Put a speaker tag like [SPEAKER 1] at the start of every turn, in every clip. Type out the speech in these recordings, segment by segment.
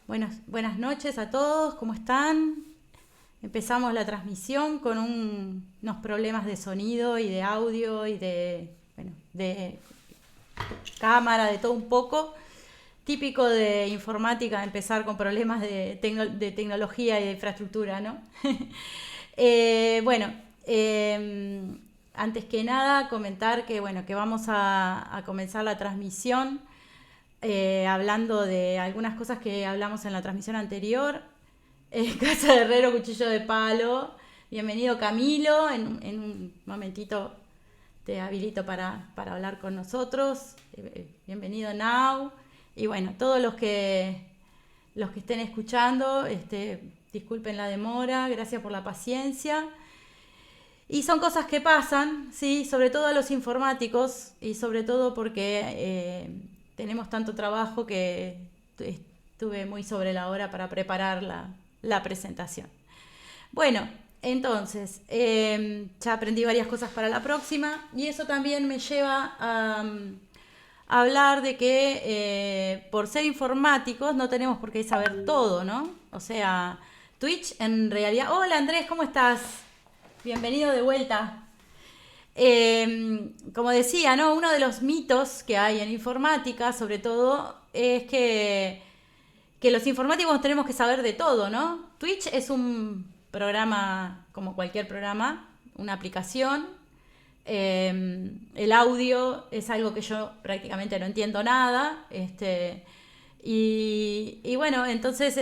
[SPEAKER 1] Buenas noches a todos, ¿cómo están? Empezamos la transmisión con unos problemas de sonido y de audio y de cámara, de todo un poco. Típico de informática empezar con problemas de tecnología y de infraestructura, ¿no? Eh, bueno, eh, Antes que nada comentar que vamos a comenzar la transmisión hablando de algunas cosas que hablamos en la transmisión anterior. Casa de Herrero, cuchillo de palo. Bienvenido Camilo, en un momentito te habilito para hablar con nosotros. Bienvenido Now. Y bueno, todos los que estén escuchando, disculpen la demora, gracias por la paciencia. Y son cosas que pasan, ¿sí? Sobre todo a los informáticos y sobre todo porque tenemos tanto trabajo que estuve muy sobre la hora para preparar la presentación. Bueno, entonces, ya aprendí varias cosas para la próxima y eso también me lleva a hablar de que por ser informáticos no tenemos por qué saber todo, ¿no? O sea, Twitch en realidad... Hola Andrés, ¿cómo estás? Bienvenido de vuelta. Como decía, ¿no? Uno de los mitos que hay en informática, sobre todo, es que los informáticos tenemos que saber de todo, ¿no? Twitch es un programa como cualquier programa, una aplicación. El audio es algo que yo prácticamente no entiendo nada. Y bueno, entonces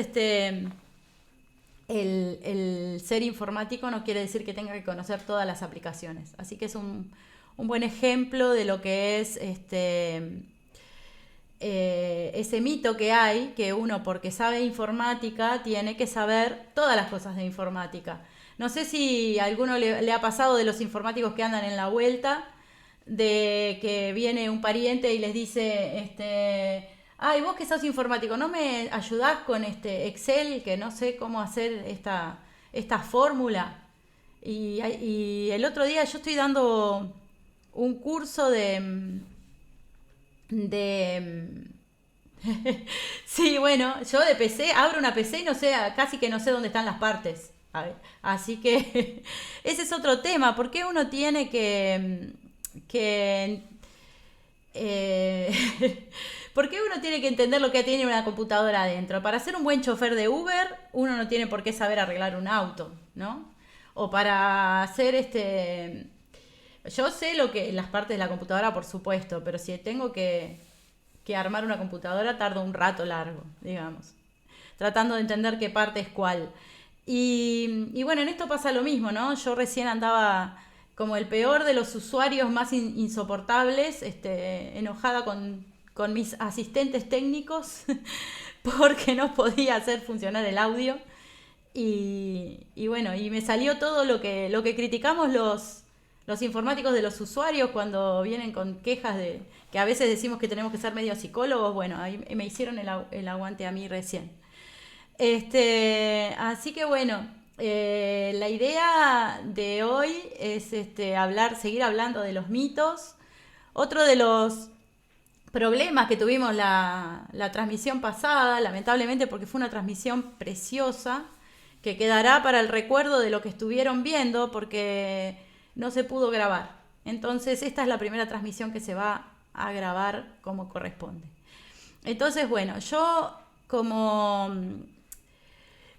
[SPEAKER 1] el ser informático no quiere decir que tenga que conocer todas las aplicaciones. Así que es un buen ejemplo de lo que es ese mito que hay, que uno porque sabe informática tiene que saber todas las cosas de informática. No sé si a alguno le ha pasado de los informáticos que andan en la vuelta, de que viene un pariente y les dice, ay, vos que sos informático, ¿no me ayudás con este Excel, que no sé cómo hacer esta fórmula? Y el otro día yo estoy dando un curso de sí, bueno, yo de PC, abro una PC y no sé, casi que no sé dónde están las partes. A ver, así que ese es otro tema. ¿Por qué uno tiene que ¿por qué uno tiene que entender lo que tiene una computadora adentro? Para ser un buen chofer de Uber, uno no tiene por qué saber arreglar un auto, ¿no? O para hacer yo sé lo que las partes de la computadora, por supuesto, pero si tengo que armar una computadora tarda un rato largo, digamos, tratando de entender qué parte es cuál. Y bueno, en esto pasa lo mismo, ¿no? Yo recién andaba como el peor de los usuarios más insoportables, enojada con mis asistentes técnicos porque no podía hacer funcionar el audio. Y bueno, y me salió todo lo que criticamos los informáticos de los usuarios cuando vienen con quejas de que a veces decimos que tenemos que ser medio psicólogos. Bueno, ahí me hicieron el aguante a mí recién. Así que bueno, la idea de hoy es seguir hablando de los mitos. Otro de los problemas que tuvimos la transmisión pasada, lamentablemente porque fue una transmisión preciosa, que quedará para el recuerdo de lo que estuvieron viendo porque no se pudo grabar. Entonces esta es la primera transmisión que se va a grabar como corresponde. Entonces, bueno, yo como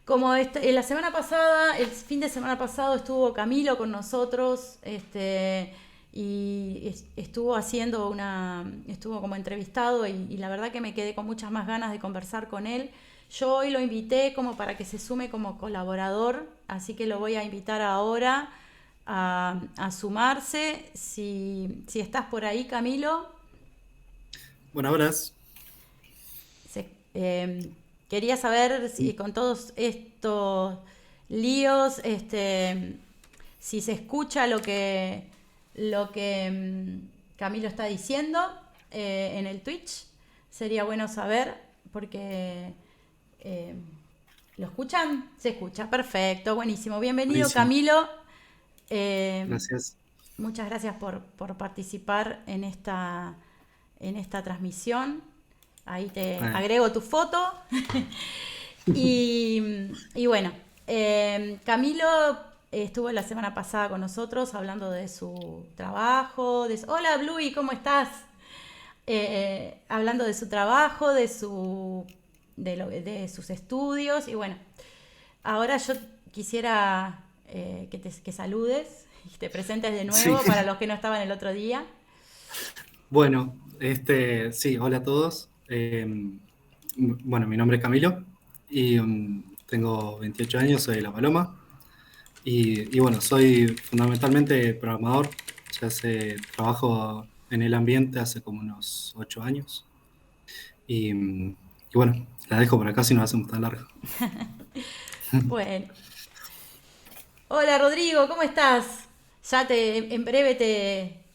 [SPEAKER 1] la semana pasada, el fin de semana pasado estuvo Camilo con nosotros, y estuvo como entrevistado y la verdad que me quedé con muchas más ganas de conversar con él. Yo hoy lo invité como para que se sume como colaborador, así que lo voy a invitar ahora a sumarse. Si estás por ahí, Camilo.
[SPEAKER 2] Buenas, buenas.
[SPEAKER 1] Se- eh, Quería saber si con todos estos líos, si se escucha lo que Camilo está diciendo en el Twitch. Sería bueno saber porque eh, ¿lo escuchan? Se escucha, perfecto, buenísimo. Bienvenido
[SPEAKER 2] Buenísimo.
[SPEAKER 1] Camilo. Eh,
[SPEAKER 2] Gracias.
[SPEAKER 1] Muchas gracias por participar en esta transmisión. Ahí te
[SPEAKER 2] Eh,
[SPEAKER 1] agrego tu foto. Y bueno, Camilo estuvo la semana pasada con nosotros hablando de su trabajo. Hola, Bluey, ¿cómo estás? Hablando de su trabajo, de sus estudios. Y bueno, ahora yo quisiera que saludes y te presentes de
[SPEAKER 2] Sí,
[SPEAKER 1] nuevo para los que no estaban el otro día.
[SPEAKER 2] bueno, sí, hola a todos. Bueno, mi nombre es Camilo y tengo 28 años, soy de La Paloma y bueno, soy fundamentalmente programador. Trabajo en el ambiente hace como unos 8 años y bueno, la dejo por acá si no hacemos tan largo.
[SPEAKER 1] Bueno, hola Rodrigo, ¿cómo estás? En breve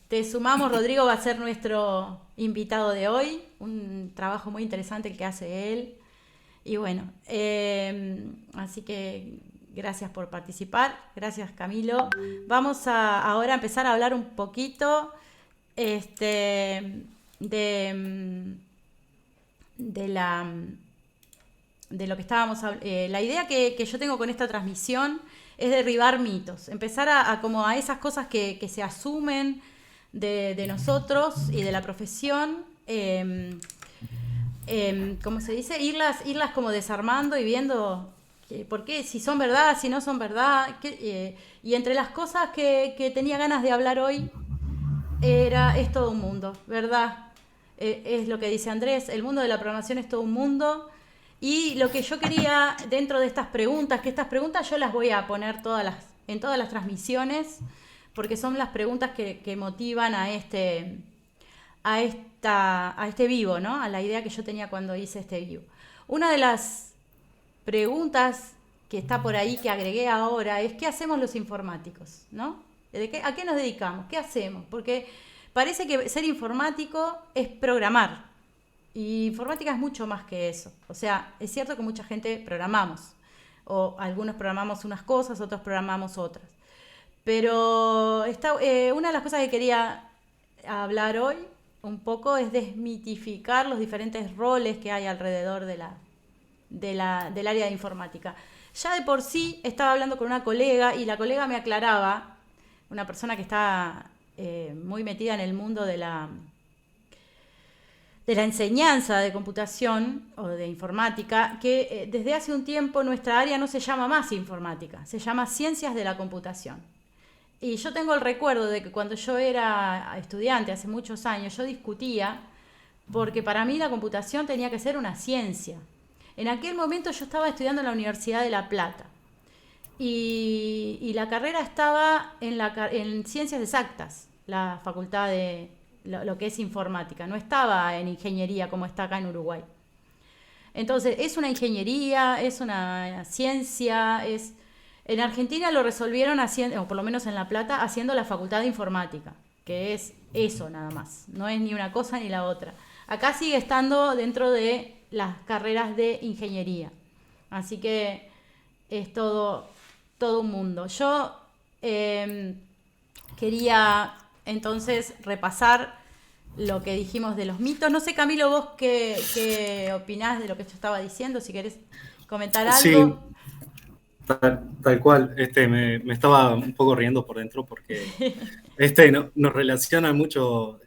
[SPEAKER 1] te sumamos. Rodrigo va a ser nuestro invitado de hoy. Un trabajo muy interesante el que hace él. Y bueno, así que gracias por participar. Gracias Camilo. Vamos a ahora empezar a hablar un poquito de, de la de lo que estábamos hablando. La idea que yo tengo con esta transmisión es derribar mitos, empezar como a esas cosas que se asumen de nosotros y de la profesión, ¿cómo se dice? Irlas como desarmando y viendo por qué, si son verdad, si no son verdad. Y entre las cosas que tenía ganas de hablar hoy, es todo un mundo, ¿verdad? Es lo que dice Andrés, el mundo de la programación es todo un mundo. Y lo que yo quería dentro de estas preguntas, que estas preguntas yo las voy a poner en todas las transmisiones, porque son las preguntas que motivan a este vivo, ¿no? A la idea que yo tenía cuando hice este vivo. Una de las preguntas que está por ahí, que agregué ahora, es ¿qué hacemos los informáticos? ¿No? ¿A qué nos dedicamos? ¿Qué hacemos? Porque parece que ser informático es programar. Y informática es mucho más que eso. O sea, es cierto que mucha gente programamos. O algunos programamos unas cosas, otros programamos otras. Pero una de las cosas que quería hablar hoy un poco es desmitificar los diferentes roles que hay alrededor del área de informática. Ya de por sí estaba hablando con una colega y la colega me aclaraba, una persona que está muy metida en el mundo de la enseñanza de computación o de informática, que desde hace un tiempo nuestra área no se llama más informática, se llama ciencias de la computación. Y yo tengo el recuerdo de que cuando yo era estudiante, hace muchos años, yo discutía porque para mí la computación tenía que ser una ciencia. En aquel momento yo estaba estudiando en la Universidad de La Plata y la carrera estaba en ciencias exactas, la facultad de lo que es informática, no estaba en ingeniería como está acá en Uruguay. Entonces, es una ingeniería, es una ciencia, En Argentina lo resolvieron haciendo, o por lo menos en La Plata, haciendo la facultad de informática, que es eso nada más, no es ni una cosa ni la otra. Acá sigue estando dentro de las carreras de ingeniería, así que es todo un mundo. Yo quería entonces repasar lo que dijimos de los mitos. No sé, Camilo, vos qué opinás de lo que yo estaba diciendo, si querés comentar
[SPEAKER 2] Sí,
[SPEAKER 1] algo.
[SPEAKER 2] tal cual. Me estaba un poco riendo por dentro porque nos relaciona mucho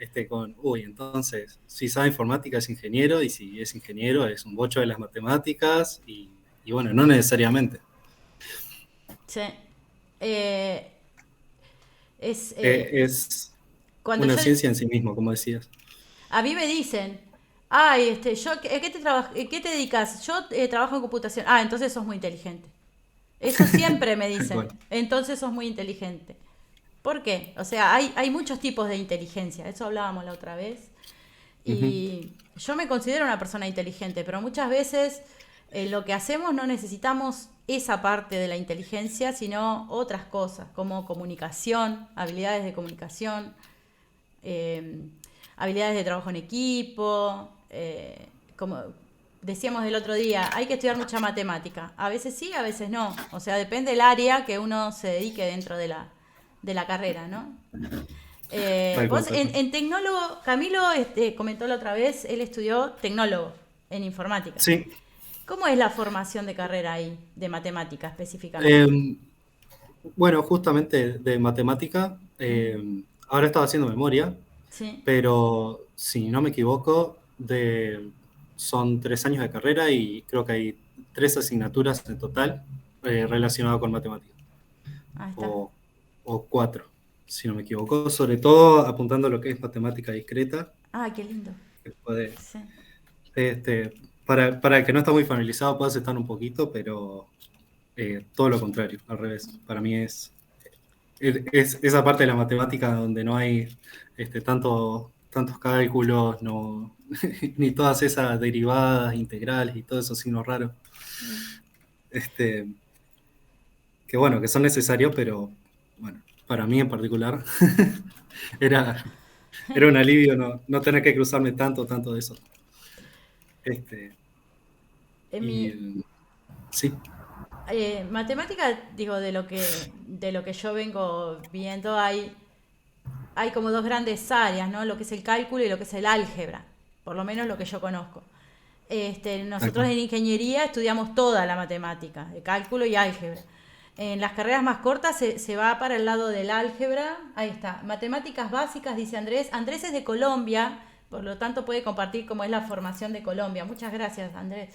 [SPEAKER 2] entonces, si sabe informática es ingeniero y si es ingeniero es un bocho de las matemáticas y bueno, no necesariamente.
[SPEAKER 1] Sí. Eh, es
[SPEAKER 2] Es
[SPEAKER 1] cuando
[SPEAKER 2] una
[SPEAKER 1] yo
[SPEAKER 2] ciencia en sí mismo, como decías.
[SPEAKER 1] A mí me dicen, ay, ¿qué te dedicas? Yo trabajo en computación. Ah, entonces sos muy inteligente. Eso siempre me
[SPEAKER 2] Tal
[SPEAKER 1] dicen.
[SPEAKER 2] cual.
[SPEAKER 1] Entonces sos muy inteligente. ¿Por qué? O sea, hay muchos tipos de inteligencia. Eso hablábamos la otra vez.
[SPEAKER 2] Ujú.
[SPEAKER 1] Y yo me considero una persona inteligente, pero muchas veces lo que hacemos no necesitamos esa parte de la inteligencia, sino otras cosas, como comunicación, habilidades de comunicación, eh, habilidades de trabajo en equipo, como decíamos el otro día, hay que estudiar mucha matemática. A veces sí, a veces no. O sea, depende del área que uno se dedique dentro de la carrera, ¿no?
[SPEAKER 2] Tal cual,
[SPEAKER 1] Vos
[SPEAKER 2] tal cual.
[SPEAKER 1] en tecnólogo, Camilo comentó la otra vez, él estudió tecnólogo en informática.
[SPEAKER 2] Sí,
[SPEAKER 1] ¿Cómo es la formación de carrera ahí, de matemática específicamente?
[SPEAKER 2] Eh, bueno, justamente de matemática,
[SPEAKER 1] Ujú.
[SPEAKER 2] ahora estaba haciendo memoria,
[SPEAKER 1] Sí.
[SPEAKER 2] pero si no me equivoco, son 3 años de carrera y creo que hay 3 asignaturas en total relacionadas con matemática,
[SPEAKER 1] Ahí está.
[SPEAKER 2] o, o 4, si no me equivoco, sobre todo apuntando a lo que es matemática discreta,
[SPEAKER 1] Ah, qué lindo.
[SPEAKER 2] que puede,
[SPEAKER 1] Sí.
[SPEAKER 2] este, para el que no está muy familiarizado puede aceptar un poquito, pero todo lo contrario, al revés. Para mí es esa parte de la matemática donde no hay tantos cálculos, no, ni todas esas derivadas, integrales y todos esos signos raros,
[SPEAKER 1] Mm.
[SPEAKER 2] este, que bueno, que son necesarios, pero bueno, para mí en particular era, era un alivio no tener que cruzarme tanto de eso. Este,
[SPEAKER 1] En
[SPEAKER 2] y
[SPEAKER 1] mi
[SPEAKER 2] sí,
[SPEAKER 1] matemática, digo, de lo que yo vengo viendo, hay como dos grandes áreas, ¿no? Lo que es el cálculo y lo que es el álgebra, por lo menos lo que yo conozco.
[SPEAKER 2] tal
[SPEAKER 1] Nosotros
[SPEAKER 2] cual.
[SPEAKER 1] en ingeniería estudiamos toda la matemática, de cálculo y álgebra. En las carreras más cortas se va para el lado del álgebra. Ahí está. Matemáticas básicas, dice Andrés. Andrés es de Colombia, por lo tanto puede compartir cómo es la formación de Colombia. Muchas gracias, Andrés.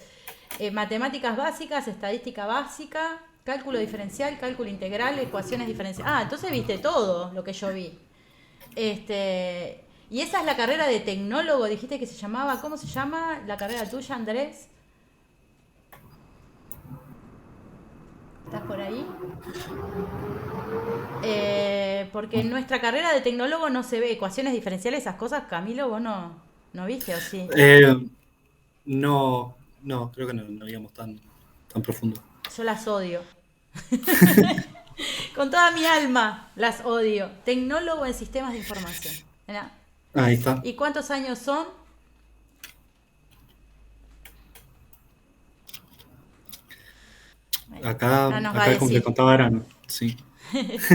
[SPEAKER 1] Matemáticas básicas, estadística básica, cálculo diferencial, cálculo integral, ecuaciones diferenciales. Ah, entonces viste todo lo que yo vi. Y esa es la carrera de tecnólogo, dijiste que se llamaba. ¿Cómo se llama la carrera tuya, Andrés? ¿Estás por ahí? Porque en nuestra carrera de tecnólogo no se ve ecuaciones diferenciales, esas cosas, Camilo, vos no viste o sí.
[SPEAKER 2] Eh, no, creo que no íbamos tan profundo.
[SPEAKER 1] Yo las odio. Con toda mi alma las odio. Tecnólogo en sistemas de información. Mirá.
[SPEAKER 2] Ahí está.
[SPEAKER 1] ¿Y cuántos años son? Bueno,
[SPEAKER 2] Acá,
[SPEAKER 1] no nos va a
[SPEAKER 2] acá como le
[SPEAKER 1] decir.
[SPEAKER 2] contaba Aran, sí.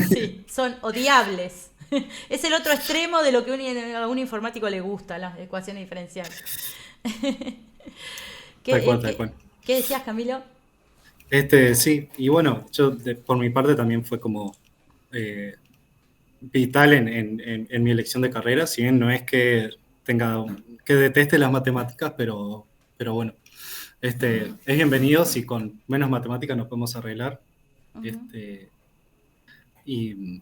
[SPEAKER 1] Sí, son odiables. Es el otro extremo de lo que a un informático le gusta, las ecuaciones diferenciales.
[SPEAKER 2] Tal
[SPEAKER 1] ¿Qué,
[SPEAKER 2] cual, tal cual.
[SPEAKER 1] qué decías, Camilo?
[SPEAKER 2] Sí, y bueno, yo por mi parte también fue como eh, vital en mi elección de carrera, si bien no es que que deteste las matemáticas, pero bueno, es bienvenido si con menos matemáticas nos podemos arreglar.
[SPEAKER 1] Ujú.
[SPEAKER 2] Este, y,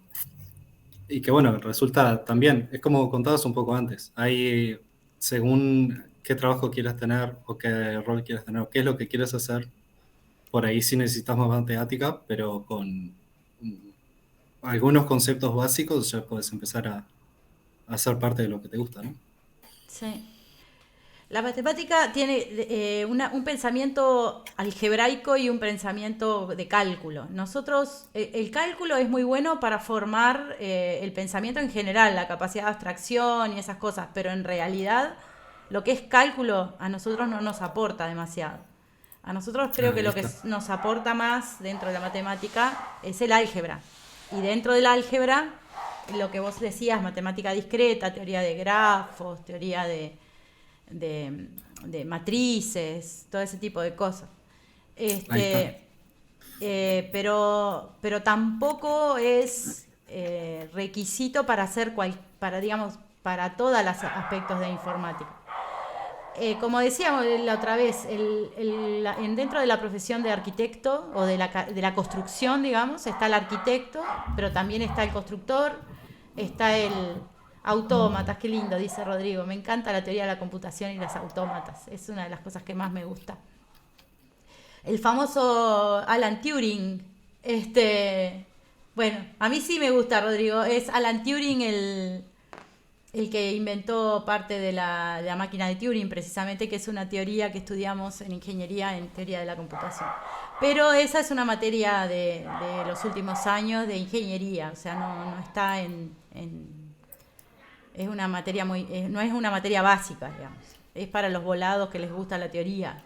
[SPEAKER 2] y que bueno, resulta también, es como contabas un poco antes, hay según qué trabajo quieras tener o qué rol quieras tener o qué es lo que quieres hacer, por ahí sí necesitas más matemática, pero con algunos conceptos básicos ya puedes empezar a ser parte de lo que te gusta, ¿no?
[SPEAKER 1] Sí. La matemática tiene un pensamiento algebraico y un pensamiento de cálculo. Nosotros, el cálculo es muy bueno para formar el pensamiento en general, la capacidad de abstracción y esas cosas, pero en realidad lo que es cálculo a nosotros no nos aporta demasiado. A nosotros creo que
[SPEAKER 2] Ahí
[SPEAKER 1] lo que
[SPEAKER 2] está,
[SPEAKER 1] nos aporta más dentro de la matemática es el álgebra. Y dentro del álgebra, lo que vos decías, matemática discreta, teoría de grafos, teoría de, de matrices, todo ese tipo de cosas.
[SPEAKER 2] ahí está.
[SPEAKER 1] Este, pero tampoco es requisito para hacer para digamos para todos los aspectos de informática. Como decíamos la otra vez, dentro de la profesión de arquitecto o de la construcción, digamos, está el arquitecto, pero también está el constructor, está el autómatas, qué lindo, dice Rodrigo. Me encanta la teoría de la computación y las autómatas, es una de las cosas que más me gusta. El famoso Alan Turing, bueno, a mí sí me gusta, Rodrigo, es Alan Turing el que inventó parte de la máquina de Turing, precisamente, que es una teoría que estudiamos en ingeniería, en teoría de la computación. Pero esa es una materia de los últimos años de ingeniería, o sea, no está es una materia no es una materia básica, digamos. Es para los volados que les gusta la teoría.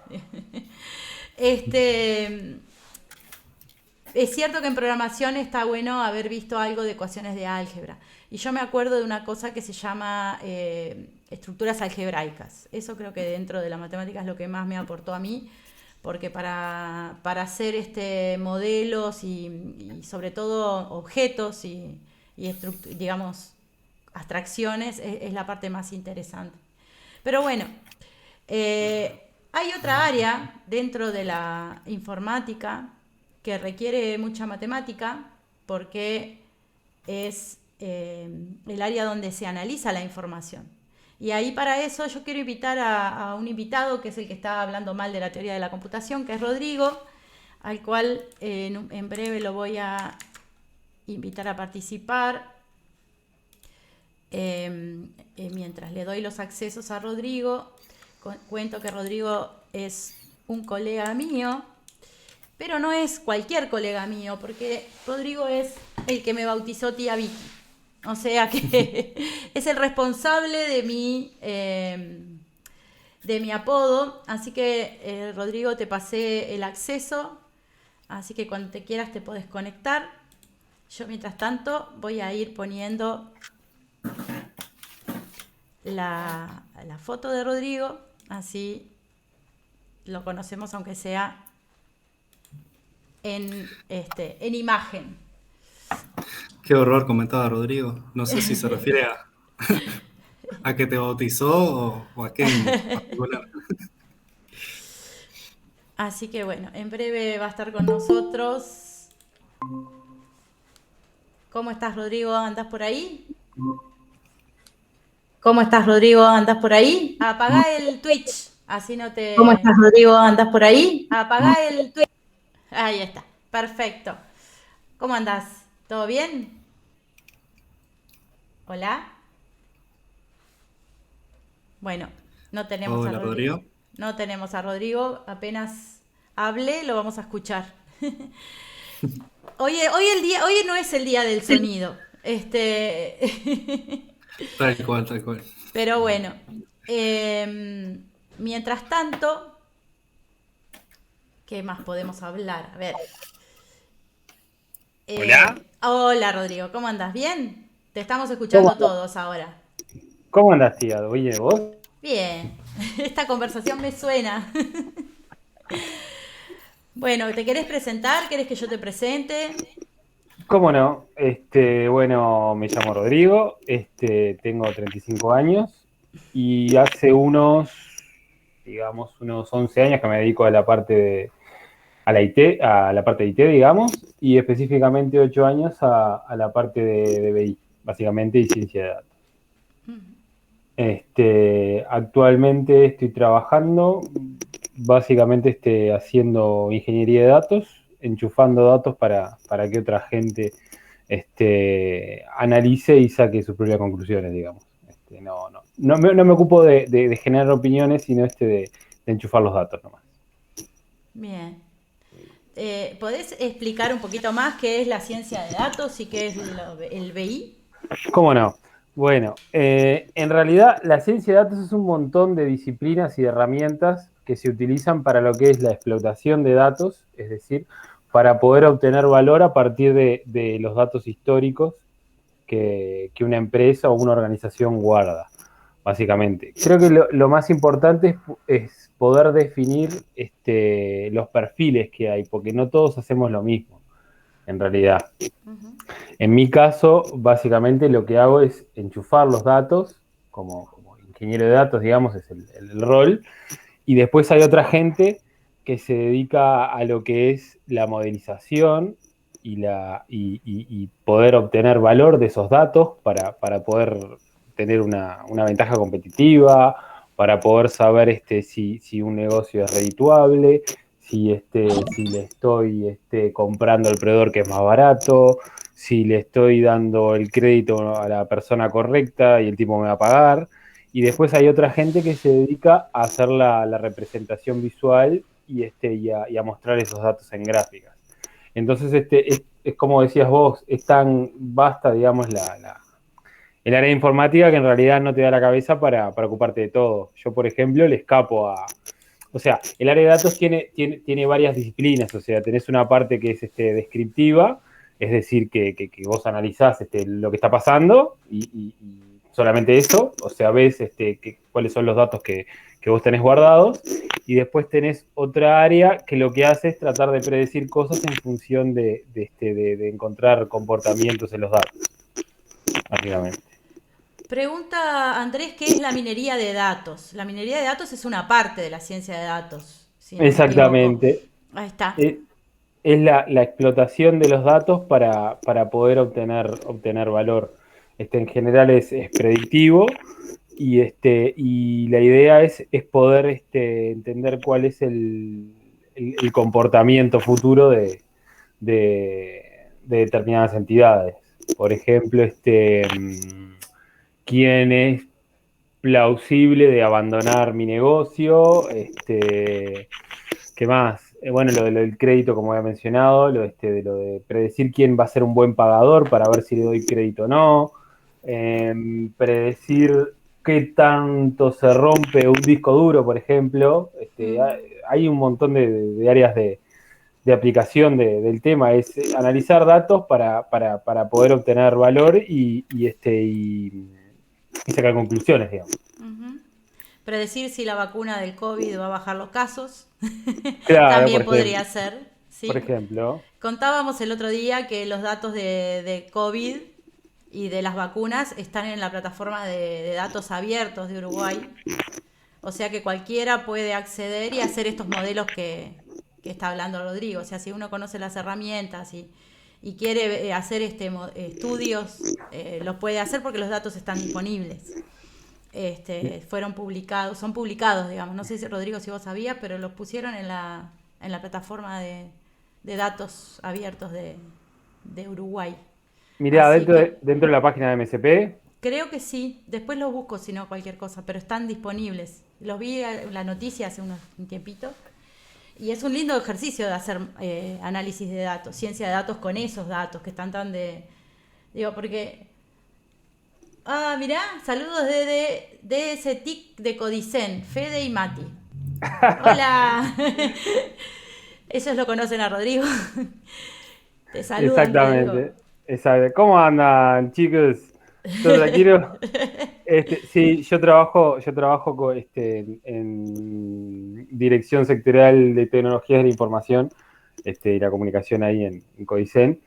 [SPEAKER 1] este, es cierto que en programación está bueno haber visto algo de ecuaciones de álgebra. Y yo me acuerdo de una cosa que se llama estructuras algebraicas. Eso creo que dentro de la matemática es lo que más me aportó a mí, porque para hacer modelos y sobre todo objetos y digamos, abstracciones es la parte más interesante. Pero bueno, hay otra área dentro de la informática que requiere mucha matemática porque es el área donde se analiza la información. Y ahí para eso yo quiero invitar a un invitado que es el que está hablando mal de la teoría de la computación, que es Rodrigo, al cual en breve lo voy a invitar a participar. Mientras le doy los accesos a Rodrigo, cuento que Rodrigo es un colega mío, pero no es cualquier colega mío, porque Rodrigo es el que me bautizó tía Vicky. O sea que es el responsable de mi apodo. Así que, Rodrigo, te pasé el acceso. Así que cuando te quieras te podés conectar. Yo, mientras tanto, voy a ir poniendo la foto de Rodrigo. Así lo conocemos, aunque sea en imagen.
[SPEAKER 2] Qué horror, comentaba Rodrigo. No sé si se refiere a que te bautizó o a qué en particular.
[SPEAKER 1] Así que bueno, en breve va a estar con nosotros. ¿Cómo estás, Rodrigo? ¿Andás por ahí? ¿Cómo estás, Rodrigo? ¿Andás por ahí? Apagá el Twitch, así no te... ¿Cómo estás, Rodrigo? ¿Andás por ahí? Apagá el Twitch. Ahí está, perfecto. ¿Cómo andás? ¿Todo bien? ¿Hola? Bueno, no tenemos a
[SPEAKER 2] Hola,
[SPEAKER 1] Rodrigo.
[SPEAKER 2] Rodrigo.
[SPEAKER 1] No tenemos a Rodrigo, apenas hable lo vamos a escuchar. Hoy no es el día del sonido.
[SPEAKER 2] Tal cual, tal cual.
[SPEAKER 1] Pero bueno, mientras tanto, ¿qué más podemos hablar? A ver.
[SPEAKER 3] Hola.
[SPEAKER 1] Hola, Rodrigo, ¿cómo andas? ¿Bien? Te estamos
[SPEAKER 3] ¿Cómo
[SPEAKER 1] escuchando
[SPEAKER 3] andas?
[SPEAKER 1] todos ahora.
[SPEAKER 3] ¿Cómo andas, tía? Oye, ¿vos?
[SPEAKER 1] Bien, esta conversación me suena. Bueno, ¿te querés presentar? ¿Querés que yo te presente?
[SPEAKER 3] ¿Cómo no? Bueno, me llamo Rodrigo, tengo 35 años y hace unos 11 años que me dedico a la parte a la IT, a la parte de IT, digamos, y específicamente 8 años a la parte de BI, básicamente, y ciencia de datos. Actualmente estoy trabajando básicamente haciendo ingeniería de datos, enchufando datos para que otra gente analice y saque sus propias conclusiones, digamos. No me ocupo de generar opiniones, sino de enchufar los datos nomás.
[SPEAKER 1] Bien. ¿Podés explicar un poquito más qué es la ciencia de datos y qué es el BI?
[SPEAKER 3] ¿Cómo no? Bueno, en realidad la ciencia de datos es un montón de disciplinas y de herramientas que se utilizan para lo que es la explotación de datos, es decir, para poder obtener valor a partir de los datos históricos que una empresa o una organización guarda, básicamente. Creo que lo más importante es poder definir los perfiles que hay, porque no todos hacemos lo mismo, en realidad. En mi caso, básicamente lo que hago es enchufar los datos, como ingeniero de datos, digamos, es el rol, y después hay otra gente que se dedica a lo que es la modelización y poder obtener valor de esos datos para poder tener una ventaja competitiva, para poder saber si un negocio es redituable, si le estoy comprando el proveedor que es más barato, si le estoy dando el crédito a la persona correcta y el tipo me va a pagar. Y después hay otra gente que se dedica a hacer la representación visual y a mostrar esos datos en gráficas. Entonces, es como decías vos, es tan vasta, digamos, el área de informática que en realidad no te da la cabeza para ocuparte de todo. Yo, por ejemplo, le escapo a... O sea, el área de datos tiene varias disciplinas, o sea, tenés una parte que es descriptiva, es decir, que vos analizás lo que está pasando y solamente eso, o sea, ves cuáles son los datos que vos tenés guardados, y después tenés otra área que lo que hace es tratar de predecir cosas en función de encontrar comportamientos en los datos, básicamente.
[SPEAKER 1] Pregunta Andrés, ¿qué es la minería de datos? La minería de datos es una parte de la ciencia de datos, si no me equivoco.
[SPEAKER 3] Exactamente.
[SPEAKER 1] Ahí está.
[SPEAKER 3] Es la explotación de los datos para poder obtener valor. En general es predictivo y la idea es poder entender cuál es el comportamiento futuro de determinadas entidades. Por ejemplo, quién es plausible de abandonar mi negocio, ¿qué más? Bueno, lo del crédito, como había mencionado, de lo de predecir quién va a ser un buen pagador para ver si le doy crédito o no, predecir qué tanto se rompe un disco duro, por ejemplo. Hay un montón de áreas de aplicación del tema, es analizar datos para poder obtener valor y sacar conclusiones, digamos.
[SPEAKER 1] Ujú. Predecir si la vacuna del COVID va a bajar los casos.
[SPEAKER 3] Claro,
[SPEAKER 1] También podría ser,
[SPEAKER 3] por
[SPEAKER 1] ¿sí?
[SPEAKER 3] ejemplo.
[SPEAKER 1] Contábamos el otro día que los datos de COVID y de las vacunas están en la plataforma de datos abiertos de Uruguay. O sea que cualquiera puede acceder y hacer estos modelos que está hablando Rodrigo. O sea, si uno conoce las herramientas y quiere hacer estudios, los puede hacer porque los datos están disponibles. Fueron publicados, son publicados, digamos. No sé si Rodrigo, si vos sabías, pero los pusieron en la plataforma de datos abiertos de Uruguay.
[SPEAKER 3] Mirá,
[SPEAKER 1] Así que
[SPEAKER 3] dentro de la página de MSP.
[SPEAKER 1] creo que sí. Después los busco, si no, cualquier cosa, pero están disponibles. Los vi en la noticia hace un tiempito. Y es un lindo ejercicio de hacer análisis de datos, ciencia de datos con esos datos que están tan de... Digo, porque... Ah, mirá, saludos de ese TIC de Codicen, Fede y Mati. Hola. Ellos lo conocen a Rodrigo. Te saludan, Rodrigo.
[SPEAKER 3] Exactamente. Exacto. ¿Cómo andan, chicos? ¿Todo tranquilo? Sí, yo trabajo en Dirección Sectorial de Tecnologías de la Información y la Comunicación ahí en Codicen.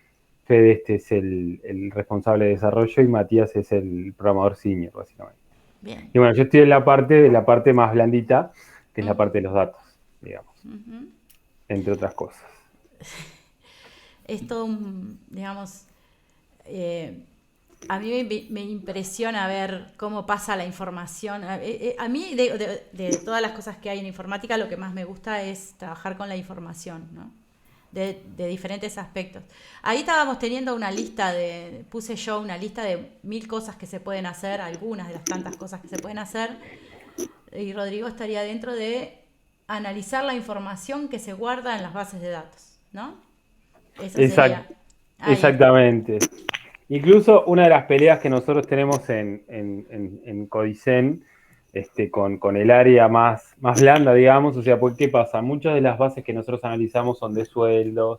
[SPEAKER 3] Fede es el responsable de desarrollo y Matías es el programador senior, básicamente.
[SPEAKER 1] Bien.
[SPEAKER 3] Y bueno, yo estoy en la parte más blandita, que es la parte de los datos, digamos, entre otras cosas.
[SPEAKER 1] Es todo digamos, a mí me impresiona ver cómo pasa la información. A mí, de todas las cosas que hay en informática, lo que más me gusta es trabajar con la información, ¿no? De diferentes aspectos. Ahí estábamos teniendo una lista puse yo una lista de 1000 cosas que se pueden hacer, algunas de las tantas cosas que se pueden hacer, y Rodrigo estaría dentro de analizar la información que se guarda en las bases de datos, ¿no? Eso sería. Ahí.
[SPEAKER 3] Exactamente. Incluso una de las peleas que nosotros tenemos en Codicen, con el área más blanda, digamos, o sea, pues, ¿qué pasa? Muchas de las bases que nosotros analizamos son de sueldos,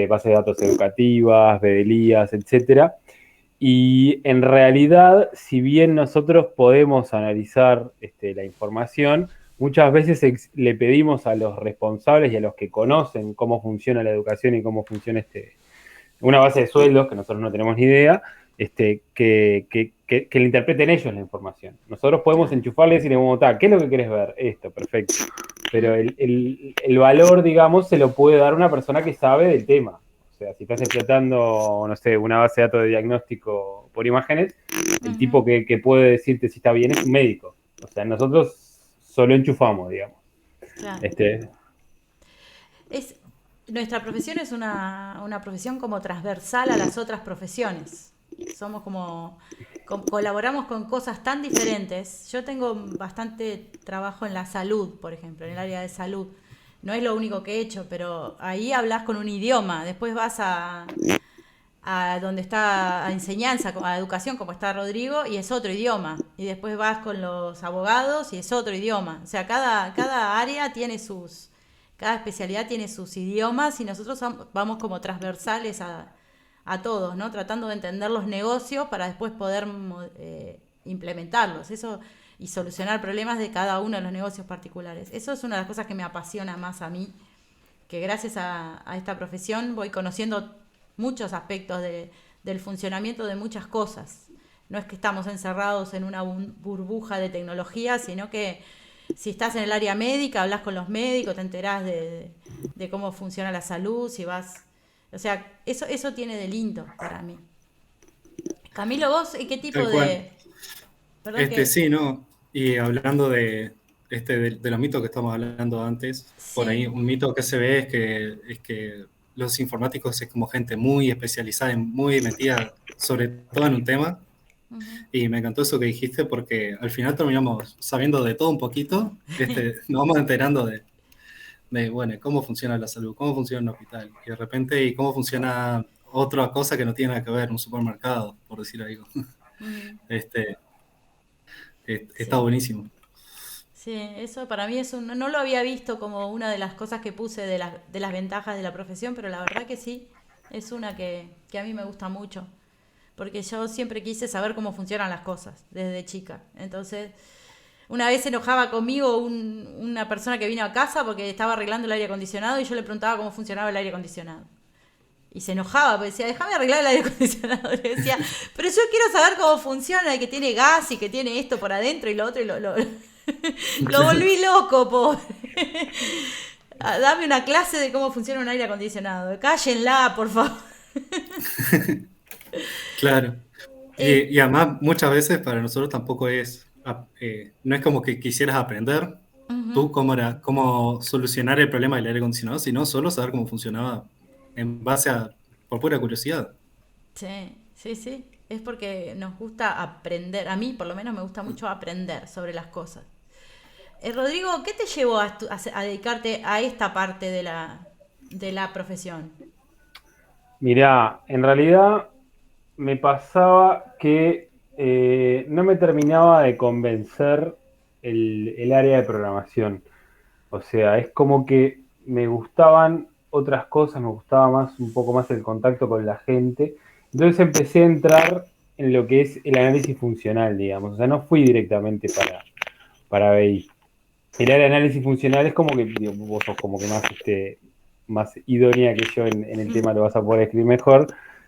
[SPEAKER 3] bases de datos educativas, vedelías, etcétera. Y en realidad, si bien nosotros podemos analizar la información, muchas veces le pedimos a los responsables y a los que conocen cómo funciona la educación y cómo funciona una base de sueldos, que nosotros no tenemos ni idea, que le interpreten ellos la información. Nosotros podemos enchufarles y le decimos, ¿qué es lo que querés ver? Esto, perfecto. Pero el valor, digamos, se lo puede dar una persona que sabe del tema. O sea, si estás explotando, no sé, una base de datos de diagnóstico por imágenes, el tipo que puede decirte si está bien es un médico. O sea, nosotros solo enchufamos, digamos.
[SPEAKER 1] Claro. Nuestra profesión es una profesión como transversal a las otras profesiones. Somos colaboramos con cosas tan diferentes. Yo tengo bastante trabajo en la salud, por ejemplo, en el área de salud. No es lo único que he hecho, pero ahí hablas con un idioma. Después vas a donde está a enseñanza, a educación, como está Rodrigo, y es otro idioma. Y después vas con los abogados y es otro idioma. O sea, cada área tiene cada especialidad tiene sus idiomas y nosotros vamos como transversales a todos, ¿no? Tratando de entender los negocios para después poder implementarlos, eso, y solucionar problemas de cada uno de los negocios particulares. Eso es una de las cosas que me apasiona más a mí, que gracias a esta profesión voy conociendo muchos aspectos del funcionamiento de muchas cosas. No es que estamos encerrados en una burbuja de tecnología, sino que si estás en el área médica, hablas con los médicos, te enterás de cómo funciona la salud, si vas... O sea, eso tiene de lindo para mí. Camilo, vos, ¿qué tipo
[SPEAKER 2] Tal cual.
[SPEAKER 1] de...? Perdón
[SPEAKER 2] Sí, ¿no? Y hablando de los mitos que estamos hablando antes, por ahí
[SPEAKER 1] Sí.
[SPEAKER 2] un mito que se ve es que los informáticos es como gente muy especializada y muy metida sobre todo en un tema.
[SPEAKER 1] Ujú.
[SPEAKER 2] Y me encantó eso que dijiste porque al final terminamos sabiendo de todo un poquito, nos vamos enterando bueno, cómo funciona la salud, cómo funciona un hospital, y de repente, y cómo funciona otra cosa que no tiene nada que ver, un supermercado, por decir algo.
[SPEAKER 1] Mm,
[SPEAKER 2] Este, está
[SPEAKER 1] sí.
[SPEAKER 2] buenísimo.
[SPEAKER 1] Sí, eso para mí no lo había visto como una de las cosas que puse de las ventajas de la profesión, pero la verdad que sí, es una que a mí me gusta mucho, porque yo siempre quise saber cómo funcionan las cosas desde chica. Entonces, una vez se enojaba conmigo una persona que vino a casa porque estaba arreglando el aire acondicionado y yo le preguntaba cómo funcionaba el aire acondicionado. Y se enojaba, porque decía, déjame arreglar el aire acondicionado. Le decía, pero yo quiero saber cómo funciona, y que tiene gas y que tiene esto por adentro y lo otro, y lo volví loco, pobre. Dame una clase de cómo funciona un aire acondicionado. Cállenla, por favor.
[SPEAKER 2] Claro.
[SPEAKER 1] Eh,
[SPEAKER 2] Y además, muchas veces para nosotros tampoco no es como que quisieras aprender tú
[SPEAKER 1] ujú.
[SPEAKER 2] cómo solucionar el problema del aire acondicionado, sino solo saber cómo funcionaba en base por pura curiosidad.
[SPEAKER 1] Sí, sí, sí. Es porque nos gusta aprender. A mí, por lo menos, me gusta mucho aprender sobre las cosas. Rodrigo, ¿qué te llevó a dedicarte a esta parte de la profesión?
[SPEAKER 3] Mirá, en realidad me pasaba que no me terminaba de convencer el área de programación. O sea, es como que me gustaban otras cosas, me gustaba más, un poco más el contacto con la gente. Entonces empecé a entrar en lo que es el análisis funcional, digamos. O sea, no fui directamente para BI. El área de análisis funcional es como que digo, vos sos como que más idónea que yo en el tema, lo vas a poder escribir mejor.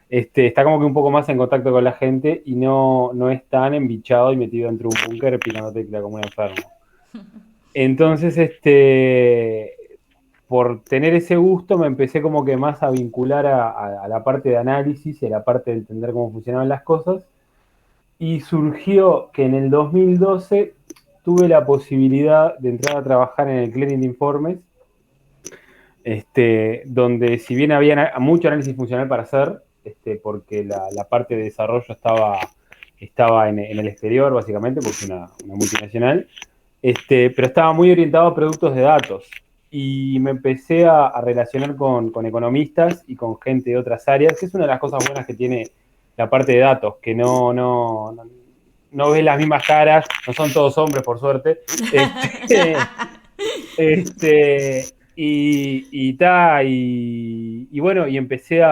[SPEAKER 3] Está como que un poco más en contacto con la gente y no es tan embichado y metido dentro de un búnker picando tecla como un enfermo. Entonces, por tener ese gusto, me empecé como que más a vincular a la parte de análisis y a la parte de entender cómo funcionaban las cosas. Y surgió que en el 2012 tuve la posibilidad de entrar a trabajar en el clearing de informes, donde si bien había mucho análisis funcional para hacer, porque la parte de desarrollo estaba en el exterior, básicamente, porque es una multinacional, pero estaba muy orientado a productos de datos. Y me empecé a relacionar con economistas y con gente de otras áreas, que es una de las cosas buenas que tiene la parte de datos, que no ves las mismas caras, no son todos hombres, por suerte. Y bueno, y empecé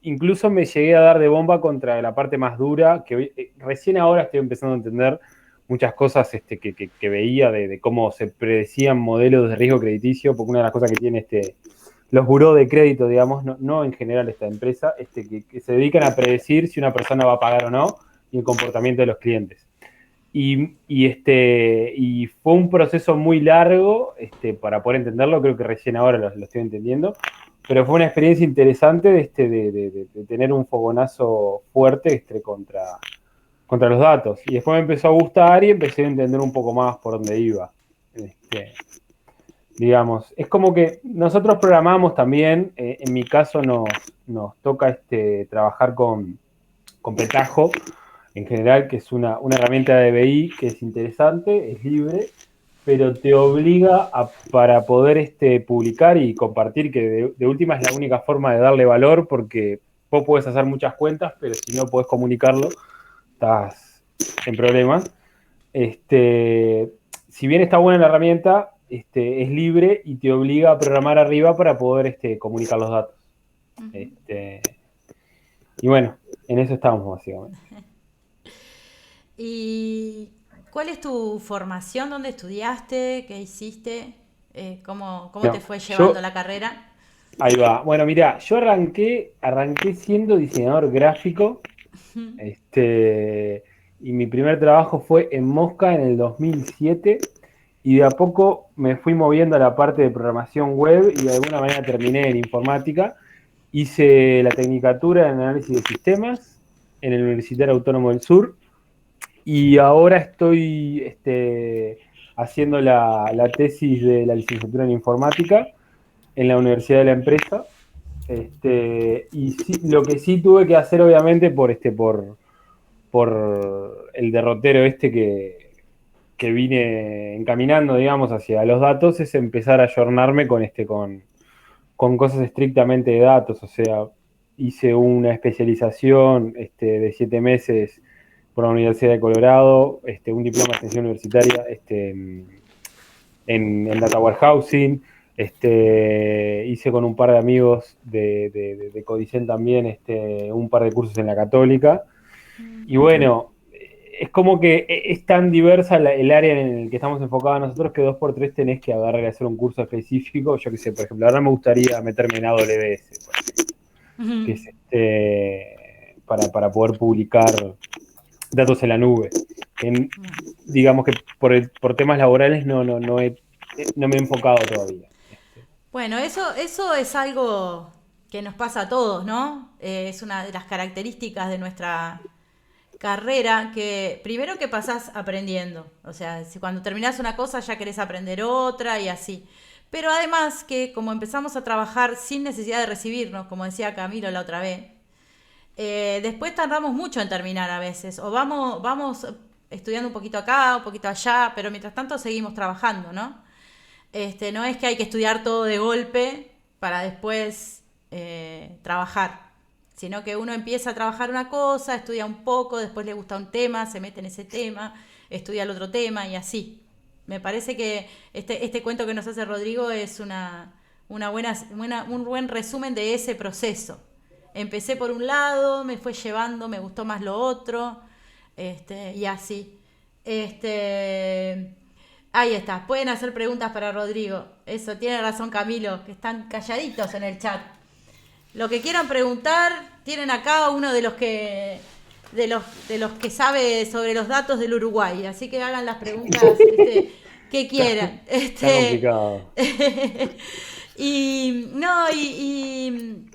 [SPEAKER 3] incluso me llegué a dar de bomba contra la parte más dura, que recién ahora estoy empezando a entender muchas cosas que veía de cómo se predecían modelos de riesgo crediticio, porque una de las cosas que tiene los buró de crédito, digamos, no en general esta empresa, que se dedican a predecir si una persona va a pagar o no y el comportamiento de los clientes. Y fue un proceso muy largo para poder entenderlo, creo que recién ahora lo estoy entendiendo, pero fue una experiencia interesante de tener un fogonazo fuerte contra los datos. Y después me empezó a gustar y empecé a entender un poco más por dónde iba. Digamos, es como que nosotros programamos también, en mi caso nos toca trabajar con Petajo, en general, que es una herramienta de BI que es interesante, es libre, pero te obliga para poder publicar y compartir, que de última es la única forma de darle valor, porque vos podés hacer muchas cuentas, pero si no podés comunicarlo, estás en problemas. Si bien está buena la herramienta, es libre y te obliga a programar arriba para poder comunicar los datos.
[SPEAKER 1] Ujú.
[SPEAKER 3] Y bueno, en eso estamos básicamente.
[SPEAKER 1] ¿Y cuál es tu formación? ¿Dónde estudiaste? ¿Qué hiciste? ¿Cómo te
[SPEAKER 3] No,
[SPEAKER 1] fue llevando
[SPEAKER 3] yo,
[SPEAKER 1] la carrera?
[SPEAKER 3] ahí va. Bueno, mira, yo arranqué siendo diseñador gráfico, y mi primer trabajo fue en Mosca en el 2007, y de a poco me fui moviendo a la parte de programación web y de alguna manera terminé en informática. Hice la tecnicatura en análisis de sistemas en el Universitario Autónomo del Sur y ahora estoy haciendo la tesis de la licenciatura en informática en la Universidad de la Empresa. Y sí, lo que sí tuve que hacer, obviamente, por el derrotero que vine encaminando, digamos, hacia los datos, es empezar a ayornarme con cosas estrictamente de datos. O sea, hice una especialización de 7 meses por la Universidad de Colorado, un diploma de extensión universitaria en Data Warehousing. Hice con un par de amigos de Codicen también un par de cursos en la Católica. Y bueno, es como que es tan diversa el área en el que estamos enfocados nosotros que 2x3 tenés que agarrar y hacer un curso específico. Yo qué sé, por ejemplo, ahora me gustaría meterme en AWS, que es para poder publicar datos en la nube. Digamos que por temas laborales no me he enfocado todavía.
[SPEAKER 1] Bueno, eso es algo que nos pasa a todos, ¿no? Es una de las características de nuestra carrera que primero que pasás aprendiendo, o sea, si cuando terminás una cosa ya querés aprender otra y así. Pero además que como empezamos a trabajar sin necesidad de recibirnos, como decía Camilo la otra vez, después tardamos mucho en terminar a veces, o vamos estudiando un poquito acá, un poquito allá, pero mientras tanto seguimos trabajando, ¿no? No es que hay que estudiar todo de golpe para después trabajar, sino que uno empieza a trabajar una cosa, estudia un poco, después le gusta un tema, se mete en ese tema, estudia el otro tema y así. Me parece que este cuento que nos hace Rodrigo es un buen resumen de ese proceso. Empecé por un lado, me fue llevando, me gustó más lo otro, y así. Este, Ahí está, pueden hacer preguntas para Rodrigo. Eso, tiene razón Camilo, que están calladitos en el chat. Lo que quieran preguntar, tienen acá uno de los que sabe sobre los datos del Uruguay, así que hagan las preguntas que quieran.
[SPEAKER 3] Está complicado.
[SPEAKER 1] Y no, y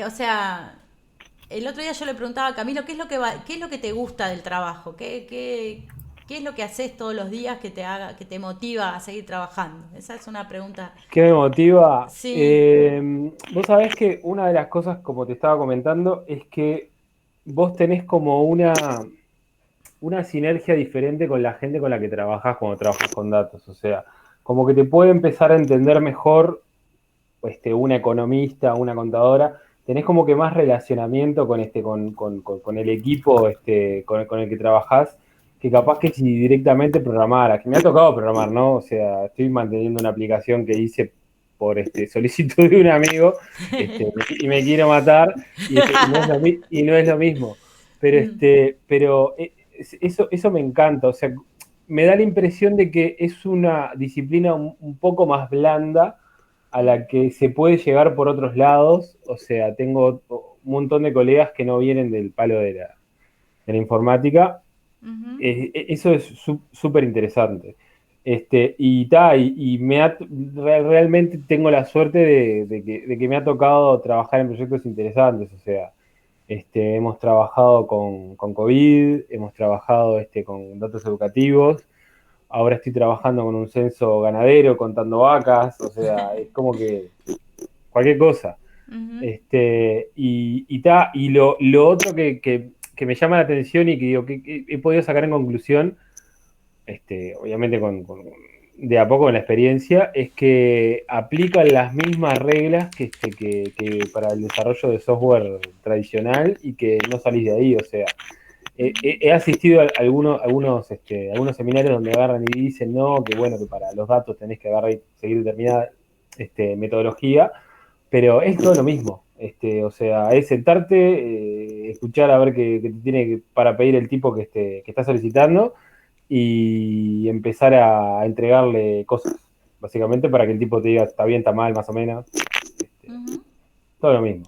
[SPEAKER 1] o sea, el otro día yo le preguntaba a Camilo, qué es lo que te gusta del trabajo? ¿Qué es lo que haces todos los días que te motiva a seguir trabajando? Esa es una pregunta.
[SPEAKER 3] ¿Qué me motiva?
[SPEAKER 1] Sí.
[SPEAKER 3] Vos sabés que una de las cosas, como te estaba comentando, es que vos tenés como una sinergia diferente con la gente con la que trabajás cuando trabajas con datos. O sea, como que te puede empezar a entender mejor una economista, una contadora. Tenés como que más relacionamiento con el equipo con el que trabajás, que capaz que si directamente programaras, que me ha tocado programar, ¿no? O sea, estoy manteniendo una aplicación que hice por solicitud de un amigo, y me quiero matar, y no es lo mismo. Pero eso me encanta. O sea, me da la impresión de que es una disciplina un poco más blanda a la que se puede llegar por otros lados. O sea, tengo un montón de colegas que no vienen del palo de la informática.
[SPEAKER 1] Ujú.
[SPEAKER 3] Eso es súper interesante. Realmente tengo la suerte de que me ha tocado trabajar en proyectos interesantes. O sea, hemos trabajado con COVID, hemos trabajado con datos educativos. Ahora estoy trabajando con un censo ganadero, contando vacas. O sea, es como que cualquier cosa.
[SPEAKER 1] Ujú.
[SPEAKER 3] Lo otro que me llama la atención y que digo que he podido sacar en conclusión, obviamente de a poco en la experiencia, es que aplican las mismas reglas que para el desarrollo de software tradicional y que no salís de ahí. O sea, he asistido a algunos seminarios donde agarran y dicen, no, que bueno, que para los datos tenés que agarrar y seguir determinada metodología, pero es todo lo mismo. O sea, es sentarte, escuchar a ver qué te tiene para pedir el tipo que está solicitando y empezar a entregarle cosas, básicamente para que el tipo te diga está bien, está mal, más o menos. Todo lo mismo.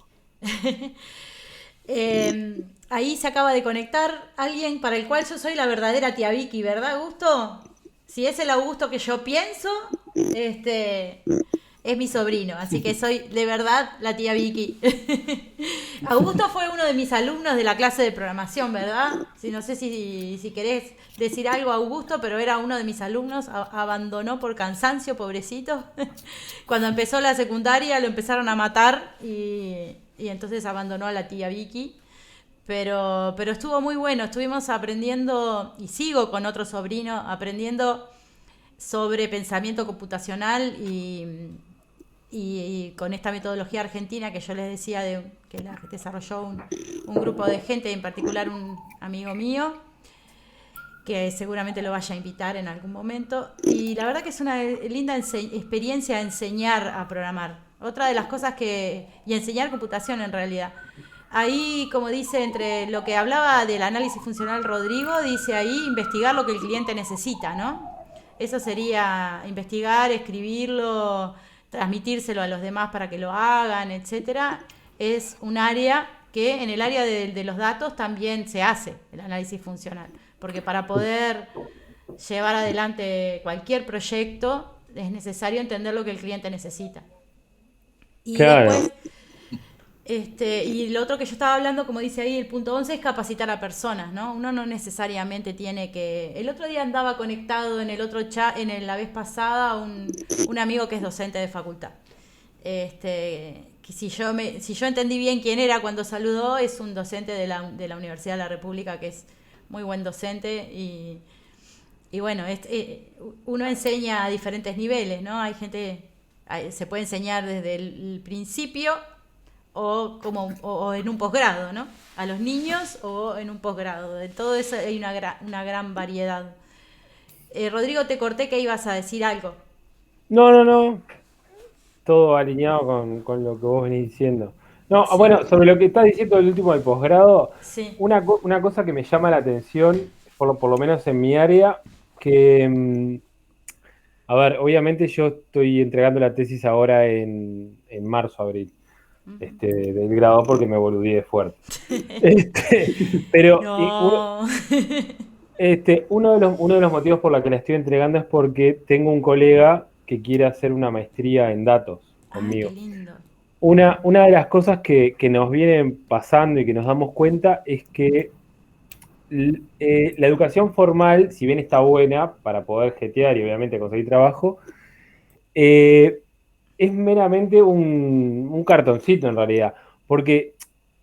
[SPEAKER 1] Ahí se acaba de conectar alguien para el cual yo soy la verdadera tía Vicky, ¿verdad, Augusto? Si es el Augusto que yo pienso, es mi sobrino, así que soy de verdad la tía Vicky. Augusto fue uno de mis alumnos de la clase de programación, ¿verdad? No sé si querés decir algo, Augusto, pero era uno de mis alumnos, abandonó por cansancio, pobrecito. Cuando empezó la secundaria lo empezaron a matar y entonces abandonó a la tía Vicky. Pero estuvo muy bueno, estuvimos aprendiendo, y sigo con otro sobrino, aprendiendo sobre pensamiento computacional y con esta metodología argentina que yo les decía que la desarrolló un grupo de gente, en particular un amigo mío, que seguramente lo vaya a invitar en algún momento. Y la verdad que es una linda experiencia enseñar a programar. Otra de las cosas y enseñar computación en realidad. Ahí, como dice, entre lo que hablaba del análisis funcional Rodrigo, dice ahí investigar lo que el cliente necesita, ¿no? Eso sería investigar, escribirlo, transmitírselo a los demás para que lo hagan, etcétera. Es un área que en el área de los datos también se hace el análisis funcional, porque para poder llevar adelante cualquier proyecto es necesario entender lo que el cliente necesita. Y
[SPEAKER 3] claro.
[SPEAKER 1] Después, y lo otro que yo estaba hablando, como dice ahí el punto 11, es capacitar a personas, ¿no? Uno no necesariamente tiene que... El otro día andaba conectado en el otro chat, la vez pasada, un amigo que es docente de facultad. Que si yo entendí bien quién era cuando saludó, es un docente de la Universidad de la República, que es muy buen docente y bueno, uno enseña a diferentes niveles, ¿no? Se puede enseñar desde el principio o en un posgrado, ¿no? A los niños o en un posgrado. De todo eso hay una gran variedad. Rodrigo, te corté que ibas a decir algo.
[SPEAKER 3] No. Todo alineado con lo que vos venís diciendo. No,
[SPEAKER 1] Sí.
[SPEAKER 3] bueno, sobre lo que estás diciendo del último del posgrado,
[SPEAKER 1] Sí.
[SPEAKER 3] una cosa que me llama la atención, por lo menos en mi área, que, a ver, obviamente yo estoy entregando la tesis ahora en marzo, abril, del grado porque me boludeé fuerte. Pero
[SPEAKER 1] No.
[SPEAKER 3] uno de los motivos por los que la estoy entregando es porque tengo un colega que quiere hacer una maestría en datos conmigo.
[SPEAKER 1] Qué lindo.
[SPEAKER 3] Una de las cosas que nos vienen pasando y que nos damos cuenta es que la educación formal, si bien está buena para poder jetear y obviamente conseguir trabajo, es meramente un cartoncito en realidad. Porque,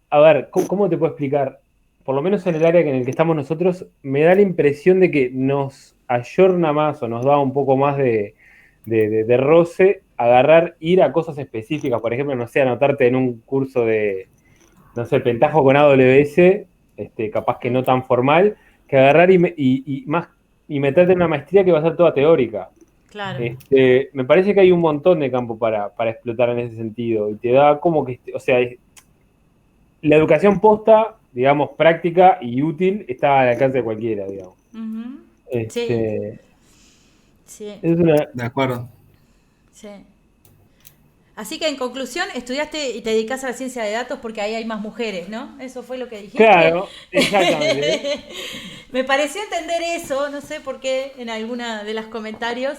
[SPEAKER 3] a ver, ¿cómo te puedo explicar? Por lo menos en el área en el que estamos nosotros, me da la impresión de que nos ayorna más o nos da un poco más de roce ir a cosas específicas. Por ejemplo, no sé, anotarte en un curso de, no sé, Pentajo con AWS, capaz que no tan formal, que agarrar y meterte en una maestría que va a ser toda teórica.
[SPEAKER 1] Claro.
[SPEAKER 3] Me parece que hay un montón de campo para explotar en ese sentido. Y te da como que, o sea, la educación posta, digamos, práctica y útil, está al alcance de cualquiera, digamos.
[SPEAKER 1] Sí.
[SPEAKER 3] Es una...
[SPEAKER 2] De acuerdo.
[SPEAKER 1] Sí. Así que en conclusión, estudiaste y te dedicas a la ciencia de datos porque ahí hay más mujeres, ¿no? Eso fue lo que dijiste.
[SPEAKER 3] Claro, exactamente.
[SPEAKER 1] Me pareció entender eso, no sé por qué en alguna de los comentarios.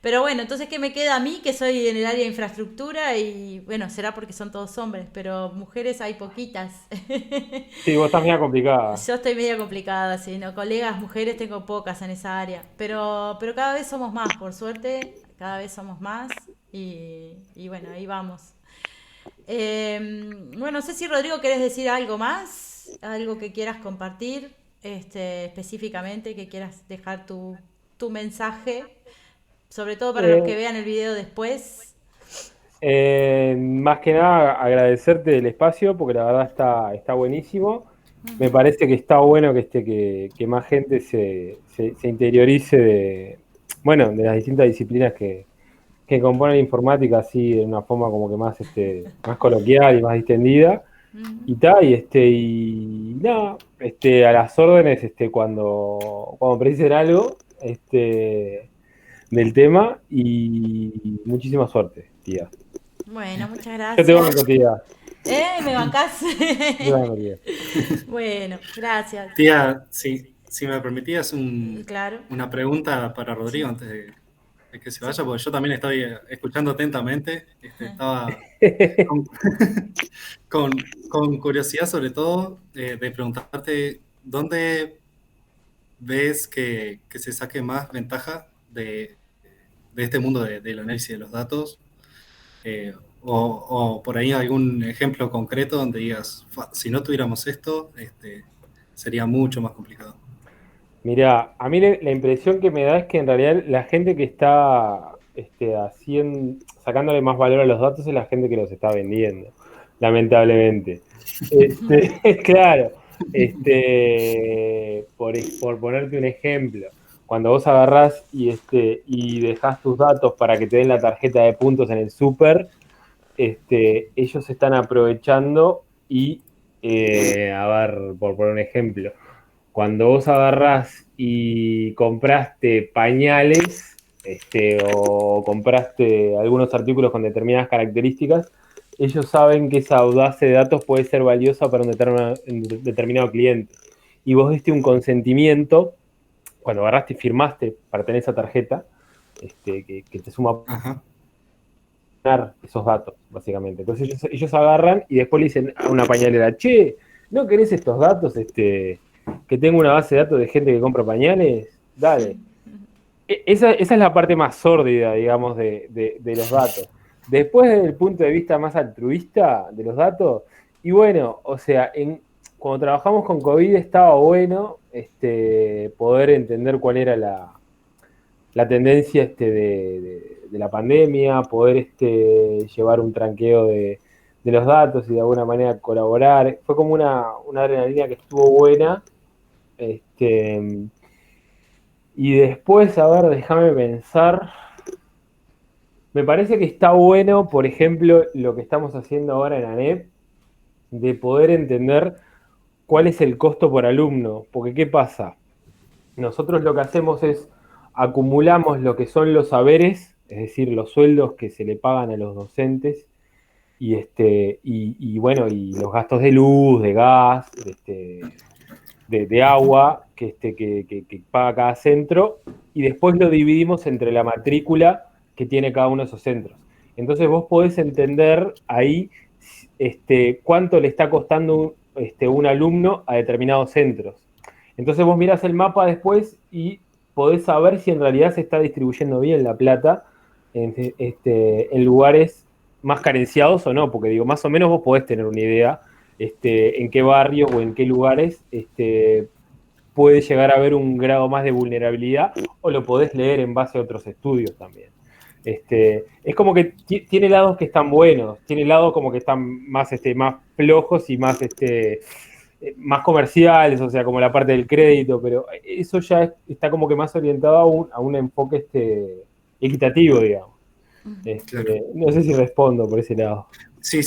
[SPEAKER 1] Pero bueno, entonces, ¿qué me queda a mí? Que soy en el área de infraestructura y bueno, será porque son todos hombres, pero mujeres hay poquitas.
[SPEAKER 3] Sí, vos estás media complicada.
[SPEAKER 1] Yo estoy media complicada, sí, ¿no? Colegas, mujeres tengo pocas en esa área, pero cada vez somos más, por suerte, cada vez somos más y bueno, ahí vamos. Bueno, no sé si Rodrigo querés decir algo más, algo que quieras compartir, específicamente, que quieras dejar tu mensaje, sobre todo para los que vean el video después.
[SPEAKER 3] Más que nada agradecerte el espacio porque la verdad está buenísimo. Me parece que está bueno que más gente se interiorice de las distintas disciplinas que que componen informática así de una forma como que más, más coloquial y más distendida. Y tal, y nada, a las órdenes, cuando precisen algo, del tema, y muchísima suerte, tía.
[SPEAKER 1] Bueno, muchas
[SPEAKER 3] Yo te
[SPEAKER 1] gracias.
[SPEAKER 3] banco, tía.
[SPEAKER 1] ¿Me bancás?
[SPEAKER 3] Yo te banco, tía.
[SPEAKER 1] Bueno, gracias.
[SPEAKER 2] Tía, si me permitías
[SPEAKER 1] Claro.
[SPEAKER 2] una pregunta para Rodrigo
[SPEAKER 1] Sí.
[SPEAKER 2] antes de que se vaya, porque yo también estoy escuchando atentamente. Estaba con, con curiosidad sobre todo de preguntarte dónde ves que se saque más ventaja de este mundo del análisis de los datos, o por ahí algún ejemplo concreto donde digas, si no tuviéramos esto, sería mucho más complicado.
[SPEAKER 3] Mirá, a mí la impresión que me da es que en realidad la gente que está sacándole más valor a los datos es la gente que los está vendiendo, lamentablemente. Claro, por ponerte un ejemplo, cuando vos agarrás y dejás tus datos para que te den la tarjeta de puntos en el súper, ellos están aprovechando y, a ver, por poner un ejemplo, cuando vos agarrás y compraste pañales, o compraste algunos artículos con determinadas características, ellos saben que esa base de datos puede ser valiosa para un determinado cliente. Y vos diste un consentimiento, cuando agarraste y firmaste para tener esa tarjeta, que te suma
[SPEAKER 2] Ajá.
[SPEAKER 3] esos datos, básicamente. Entonces ellos agarran y después le dicen a una pañalera, che, ¿no querés estos datos? Que tengo una base de datos de gente que compra pañales, dale. Esa es la parte más sórdida, digamos, de los datos. Después, desde el punto de vista más altruista de los datos, y bueno, o sea, cuando trabajamos con COVID estaba bueno poder entender cuál era la tendencia de la pandemia, poder llevar un tranqueo de los datos y de alguna manera colaborar. Fue como una adrenalina que estuvo buena. Y después, a ver, déjame pensar. Me parece que está bueno, por ejemplo, lo que estamos haciendo ahora en ANEP, de poder entender cuál es el costo por alumno. Porque, ¿qué pasa? Nosotros lo que hacemos es acumulamos lo que son los saberes, es decir, los sueldos que se le pagan a los docentes, y bueno, y los gastos de luz, de gas, de agua que paga cada centro, y después lo dividimos entre la matrícula que tiene cada uno de esos centros. Entonces vos podés entender ahí cuánto le está costando un alumno a determinados centros. Entonces vos mirás el mapa después y podés saber si en realidad se está distribuyendo bien la plata en lugares más carenciados o no, porque digo, más o menos vos podés tener una idea en qué barrios o en qué lugares puede llegar a haber un grado más de vulnerabilidad, o lo podés leer en base a otros estudios también. Es como que tiene lados que están buenos, tiene lados como que están más, más flojos y más comerciales, o sea, como la parte del crédito, pero eso ya está como que más orientado a un enfoque equitativo, digamos.
[SPEAKER 2] Claro.
[SPEAKER 3] No sé si respondo por ese lado.
[SPEAKER 2] Sí,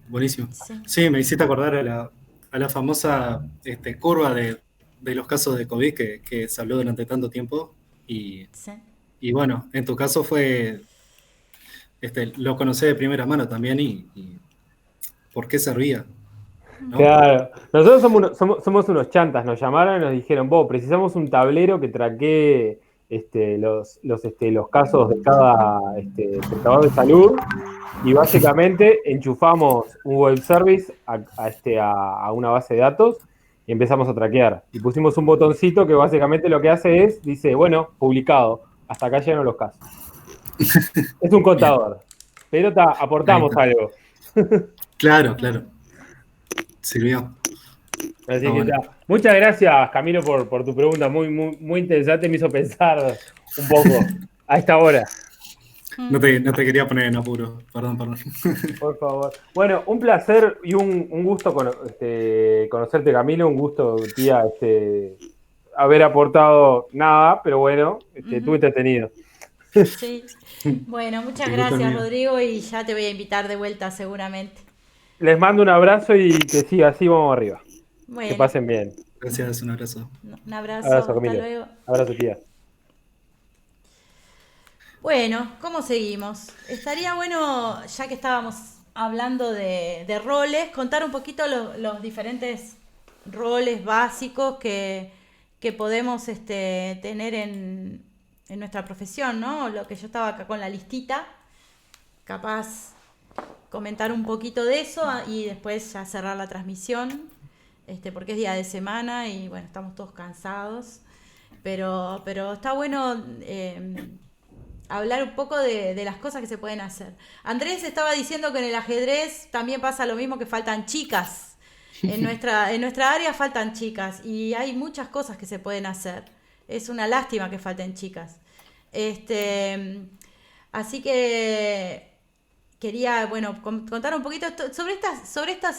[SPEAKER 2] buenísimo.
[SPEAKER 1] Sí.
[SPEAKER 2] Sí, me hiciste acordar a la famosa curva de los casos de COVID que se habló durante tanto tiempo.
[SPEAKER 1] Sí.
[SPEAKER 2] Y bueno, en tu caso fue, lo conocé de primera mano también y por qué servía, ¿no?
[SPEAKER 3] Claro, nosotros somos unos chantas, nos llamaron y nos dijeron, vos, precisamos un tablero que traquee los casos de cada prestador de salud, y básicamente enchufamos un web service a una base de datos y empezamos a traquear. Y pusimos un botoncito que básicamente lo que hace es, dice, bueno, publicado, hasta acá llegan los casos. Es un contador, pero aportamos algo.
[SPEAKER 2] Claro. Sirvió.
[SPEAKER 3] Así que
[SPEAKER 2] Bueno.
[SPEAKER 3] muchas gracias, Camilo, por tu pregunta, muy interesante, me hizo pensar un poco a esta hora.
[SPEAKER 2] No te quería poner en apuro, perdón.
[SPEAKER 3] Por favor. Bueno, un placer y un gusto conocerte, Camilo, un gusto, tía, haber aportado nada, pero bueno, estuve entretenido.
[SPEAKER 1] Sí. Bueno, muchas
[SPEAKER 2] El gusto es
[SPEAKER 1] gracias,
[SPEAKER 2] mío.
[SPEAKER 1] Rodrigo, y ya te voy a invitar de vuelta seguramente.
[SPEAKER 3] Les mando un abrazo y que siga así, vamos arriba. Que
[SPEAKER 1] Bueno,
[SPEAKER 3] pasen bien.
[SPEAKER 2] Gracias, un abrazo.
[SPEAKER 1] un abrazo,
[SPEAKER 3] Abrazo,
[SPEAKER 1] hasta
[SPEAKER 3] Camilo.
[SPEAKER 1] luego.
[SPEAKER 3] Abrazo, tía.
[SPEAKER 1] Bueno, ¿cómo seguimos? Estaría bueno, ya que estábamos hablando de roles, contar un poquito los diferentes roles básicos que podemos tener en nuestra profesión, ¿no? Lo que yo estaba acá con la listita, capaz comentar un poquito de eso y después ya cerrar la transmisión, porque es día de semana y bueno, estamos todos cansados, pero está bueno hablar un poco de las cosas que se pueden hacer. Andrés estaba diciendo que en el ajedrez también pasa lo mismo, que faltan chicas. En nuestra área faltan chicas y hay muchas cosas que se pueden hacer. Es una lástima que falten chicas. Este, así que quería, bueno, contar un poquito sobre estas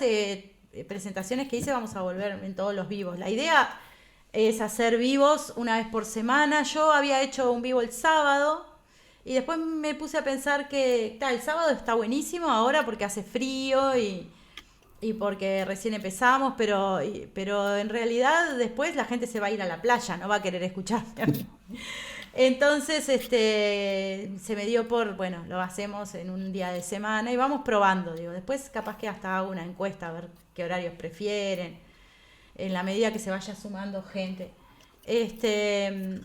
[SPEAKER 1] presentaciones que hice. Vamos a volver en todos los vivos. La idea es hacer vivos una vez por semana. Yo había hecho un vivo el sábado y después me puse a pensar que el sábado está buenísimo ahora porque hace frío y porque recién empezamos, pero en realidad después la gente se va a ir a la playa, no va a querer escucharme a mí. Entonces, se me dio por, bueno, lo hacemos en un día de semana y vamos probando, digo. Después capaz que hasta hago una encuesta a ver qué horarios prefieren, en la medida que se vaya sumando gente. Este,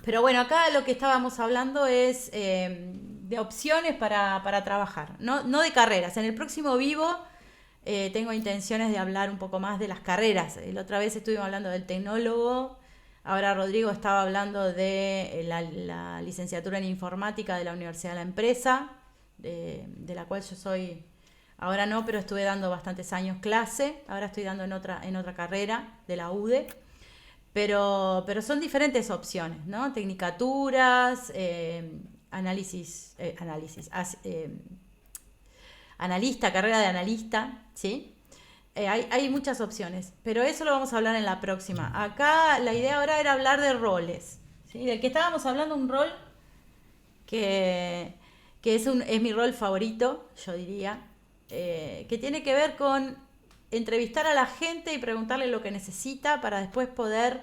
[SPEAKER 1] pero bueno, acá lo que estábamos hablando es de opciones para trabajar, no de carreras. En el próximo vivo tengo intenciones de hablar un poco más de las carreras. La otra vez estuvimos hablando del tecnólogo. Ahora Rodrigo estaba hablando de la licenciatura en informática de la Universidad de la Empresa, de la cual yo soy, ahora no, pero estuve dando bastantes años clase. Ahora estoy dando en otra carrera de la UDE. Pero son diferentes opciones, ¿no? Tecnicaturas, analista, carrera de analista, ¿sí? Hay muchas opciones, pero eso lo vamos a hablar en la próxima. Acá la idea ahora era hablar de roles, ¿sí? Del que estábamos hablando, un rol que, que es mi rol favorito, yo diría, que tiene que ver con entrevistar a la gente y preguntarle lo que necesita para después poder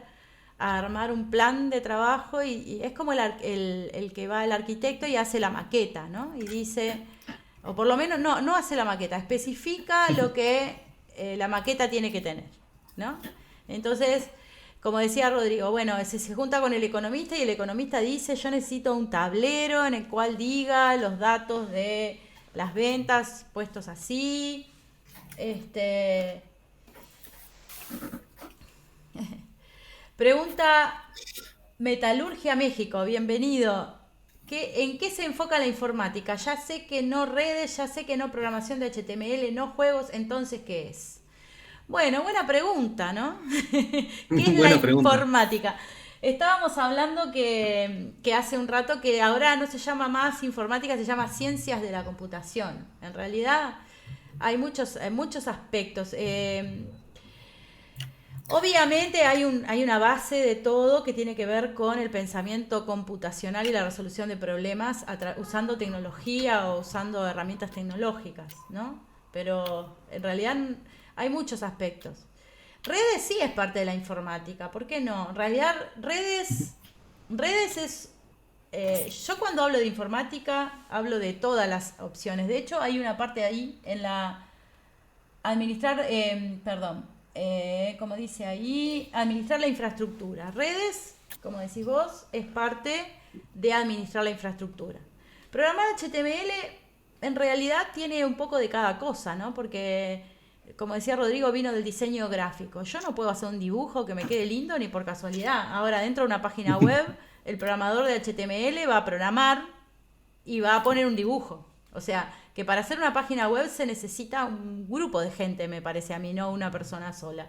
[SPEAKER 1] armar un plan de trabajo y es como el que va el arquitecto y hace la maqueta, ¿no? Y dice, o por lo menos no hace la maqueta, especifica lo que la maqueta tiene que tener, ¿no? Entonces, como decía Rodrigo, bueno, se junta con el economista y el economista dice, yo necesito un tablero en el cual diga los datos de las ventas puestos así. Pregunta Metalurgia México, bienvenido. ¿En qué se enfoca la informática? Ya sé que no redes, ya sé que no programación de HTML, no juegos, entonces ¿qué es? Bueno, buena pregunta, ¿no? ¿Qué es la
[SPEAKER 2] Buena pregunta.
[SPEAKER 1] informática? Estábamos hablando que hace un rato que ahora no se llama más informática, se llama ciencias de la computación. En realidad hay muchos aspectos. Obviamente hay una base de todo que tiene que ver con el pensamiento computacional y la resolución de problemas usando tecnología o usando herramientas tecnológicas, ¿no? Pero en realidad hay muchos aspectos. Redes sí es parte de la informática, ¿por qué no? En realidad redes es... yo cuando hablo de informática hablo de todas las opciones. De hecho hay una parte ahí en la como dice ahí, administrar la infraestructura. Redes, como decís vos, es parte de administrar la infraestructura. Programar HTML en realidad tiene un poco de cada cosa, ¿no? Porque, como decía Rodrigo, vino del diseño gráfico. Yo no puedo hacer un dibujo que me quede lindo ni por casualidad. Ahora, dentro de una página web, el programador de HTML va a programar y va a poner un dibujo. O sea, que para hacer una página web se necesita un grupo de gente, me parece a mí, no una persona sola.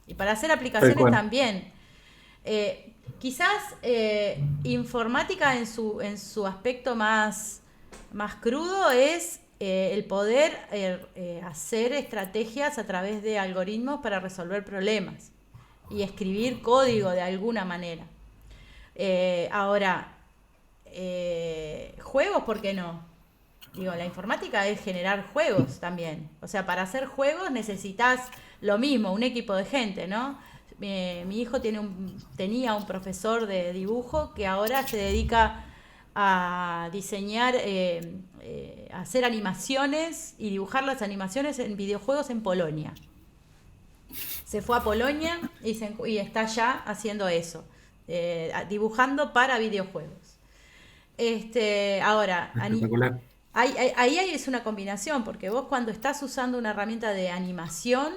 [SPEAKER 1] Y para hacer
[SPEAKER 2] Tal
[SPEAKER 1] aplicaciones
[SPEAKER 2] cual.
[SPEAKER 1] también. Quizás informática en su aspecto más crudo es el poder hacer estrategias a través de algoritmos para resolver problemas y escribir código de alguna manera. Ahora, juegos, ¿por qué no? Digo, la informática es generar juegos también. O sea, para hacer juegos necesitas lo mismo, un equipo de gente, ¿no? Mi hijo tenía un profesor de dibujo que ahora se dedica a diseñar, a hacer animaciones y dibujar las animaciones en videojuegos en Polonia. Se fue a Polonia y está ya haciendo eso, dibujando para videojuegos. Ahora,
[SPEAKER 2] Espectacular.
[SPEAKER 1] ahí es una combinación, porque vos cuando estás usando una herramienta de animación,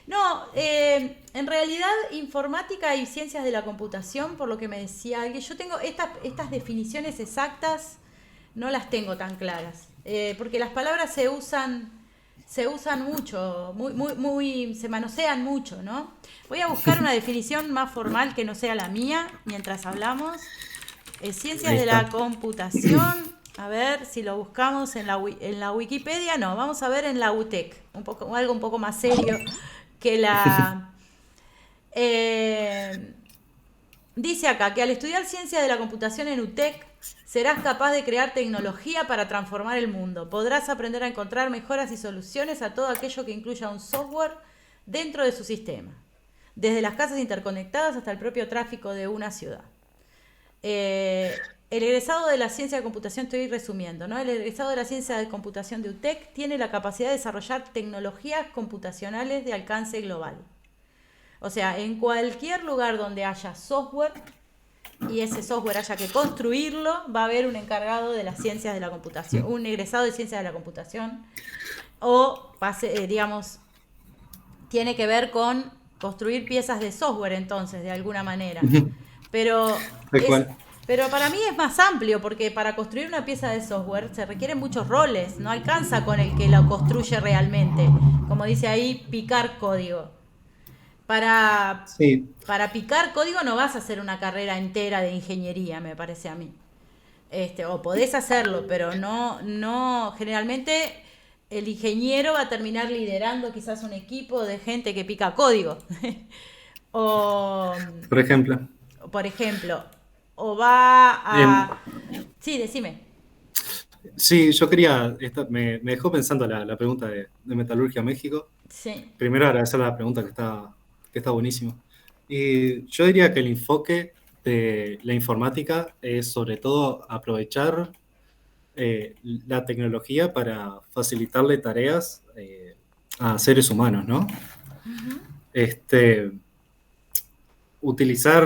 [SPEAKER 1] no, en realidad informática y ciencias de la computación, por lo que me decía alguien, yo tengo estas definiciones exactas, no las tengo tan claras, porque las palabras se usan mucho, se manosean mucho, ¿no? Voy a buscar una definición más formal que no sea la mía mientras hablamos. Ciencias
[SPEAKER 2] Ahí
[SPEAKER 1] de la
[SPEAKER 2] está.
[SPEAKER 1] computación, a ver si lo buscamos en la Wikipedia, no, vamos a ver en la UTEC, algo un poco más serio que la... dice acá que al estudiar ciencia de la computación en UTEC serás capaz de crear tecnología para transformar el mundo. Podrás aprender a encontrar mejoras y soluciones a todo aquello que incluya un software dentro de su sistema, desde las casas interconectadas hasta el propio tráfico de una ciudad. El egresado de la ciencia de computación, estoy resumiendo, ¿no? El egresado de la ciencia de computación de UTEC tiene la capacidad de desarrollar tecnologías computacionales de alcance global. O sea, en cualquier lugar donde haya software y ese software haya que construirlo, va a haber un encargado de las ciencias de la computación, un egresado de ciencias de la computación, o digamos, tiene que ver con construir piezas de software, entonces, de alguna manera. Pero
[SPEAKER 2] Tal cual.
[SPEAKER 1] para mí es más amplio, porque para construir una pieza de software se requieren muchos roles, no alcanza con el que lo construye realmente. Como dice ahí, picar código.
[SPEAKER 2] Sí,
[SPEAKER 1] Para picar código no vas a hacer una carrera entera de ingeniería, me parece a mí. O podés hacerlo, pero no, generalmente el ingeniero va a terminar liderando quizás un equipo de gente que pica código. O,
[SPEAKER 2] por ejemplo.
[SPEAKER 1] por ejemplo, o va
[SPEAKER 2] Em,
[SPEAKER 1] a... Sí, decime.
[SPEAKER 2] sí, yo quería, me dejó pensando la pregunta de Metalurgia México.
[SPEAKER 1] Sí.
[SPEAKER 2] Primero agradecer la pregunta que está buenísimo. Y yo diría que el enfoque de la informática es sobre todo aprovechar la tecnología para facilitarle tareas a seres humanos, ¿no?
[SPEAKER 1] Ujú.
[SPEAKER 2] Este, utilizar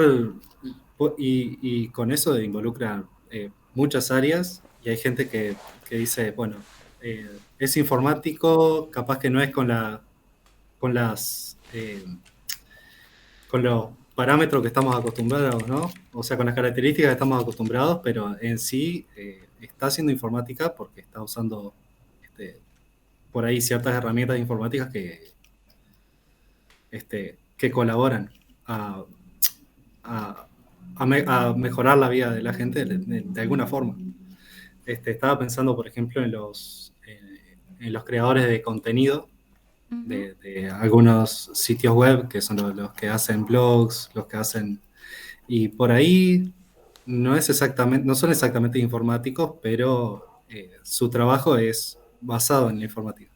[SPEAKER 2] y con eso involucra muchas áreas y hay gente que dice, bueno, es informático, capaz que no es con las con los parámetros que estamos acostumbrados, ¿no? O sea, con las características que estamos acostumbrados, pero en sí está haciendo informática porque está usando por ahí ciertas herramientas informáticas que colaboran a, a, a mejorar la vida de la gente de alguna forma. Estaba pensando, por ejemplo, en los creadores de contenido
[SPEAKER 1] Ujú.
[SPEAKER 2] de algunos sitios web, que son los que hacen blogs, los que hacen... Y por ahí no son exactamente informáticos, pero su trabajo es basado en la informática.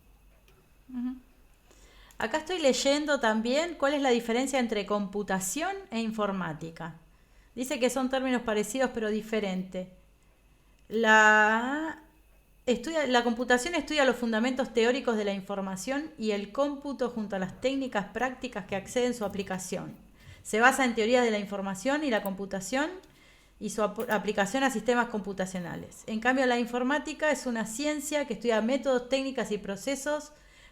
[SPEAKER 1] Acá estoy leyendo también cuál es la diferencia entre computación e informática. Dice que son términos parecidos pero diferentes. La, la computación estudia los fundamentos teóricos de la información y el cómputo junto a las técnicas prácticas que acceden a su aplicación. Se basa en teorías de la información y la computación y su aplicación a sistemas computacionales. En cambio, la informática es una ciencia que estudia métodos, técnicas y procesos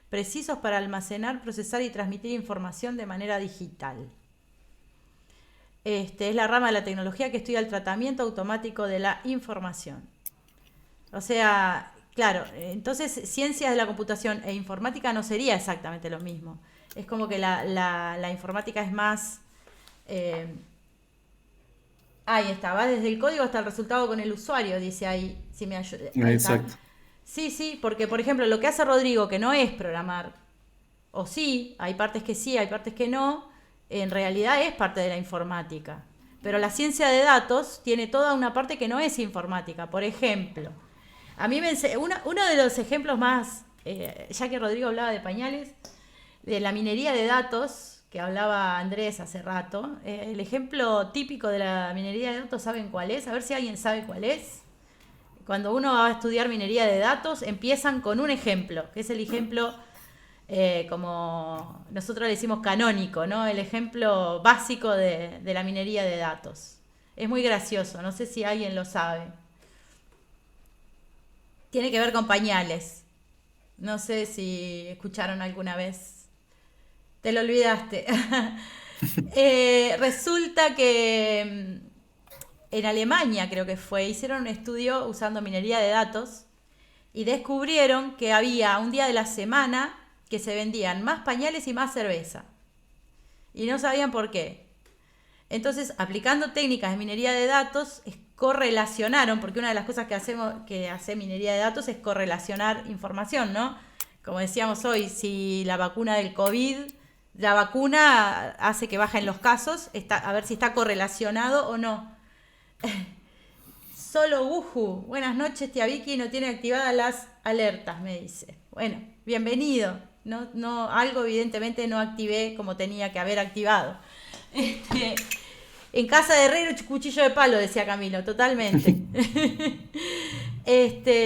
[SPEAKER 1] precisos para almacenar, procesar y transmitir información de manera digital. Es la rama de la tecnología que estudia el tratamiento automático de la información. O sea, claro, entonces ciencias de la computación e informática no sería exactamente lo mismo. Es como que la informática es más... ahí está, va desde el código hasta el resultado con el usuario, dice ahí, si me ayuda. Ahí está.
[SPEAKER 2] Exacto.
[SPEAKER 1] Sí, sí, porque por ejemplo lo que hace Rodrigo, que no es programar, o sí, hay partes que sí, hay partes que no, en realidad es parte de la informática. pero la ciencia de datos tiene toda una parte que no es informática. Por ejemplo, a mí uno de los ejemplos más, ya que Rodrigo hablaba de pañales, de la minería de datos, que hablaba Andrés hace rato, el ejemplo típico de la minería de datos, ¿saben cuál es? A ver si alguien sabe cuál es. Cuando uno va a estudiar minería de datos, empiezan con un ejemplo, que es el ejemplo, como nosotros le decimos canónico, ¿no? El ejemplo básico de la minería de datos. Es muy gracioso, no sé si alguien lo sabe. Tiene que ver con pañales. No sé si escucharon alguna vez. Te lo olvidaste. Resulta que en Alemania, creo que fue, hicieron un estudio usando minería de datos y descubrieron que había un día de la semana que se vendían más pañales y más cerveza. Y no sabían por qué. Entonces, aplicando técnicas de minería de datos, correlacionaron, porque una de las cosas que hace minería de datos es correlacionar información, ¿no? Como decíamos hoy, si la vacuna del COVID, la vacuna hace que bajen los casos, a ver si está correlacionado o no. Solo Wuhu, buenas noches tía Vicky, no tiene activadas las alertas, me dice. Bueno, bienvenido. No, algo evidentemente no activé como tenía que haber activado. En casa de herrero, cuchillo de palo, decía Camilo, totalmente.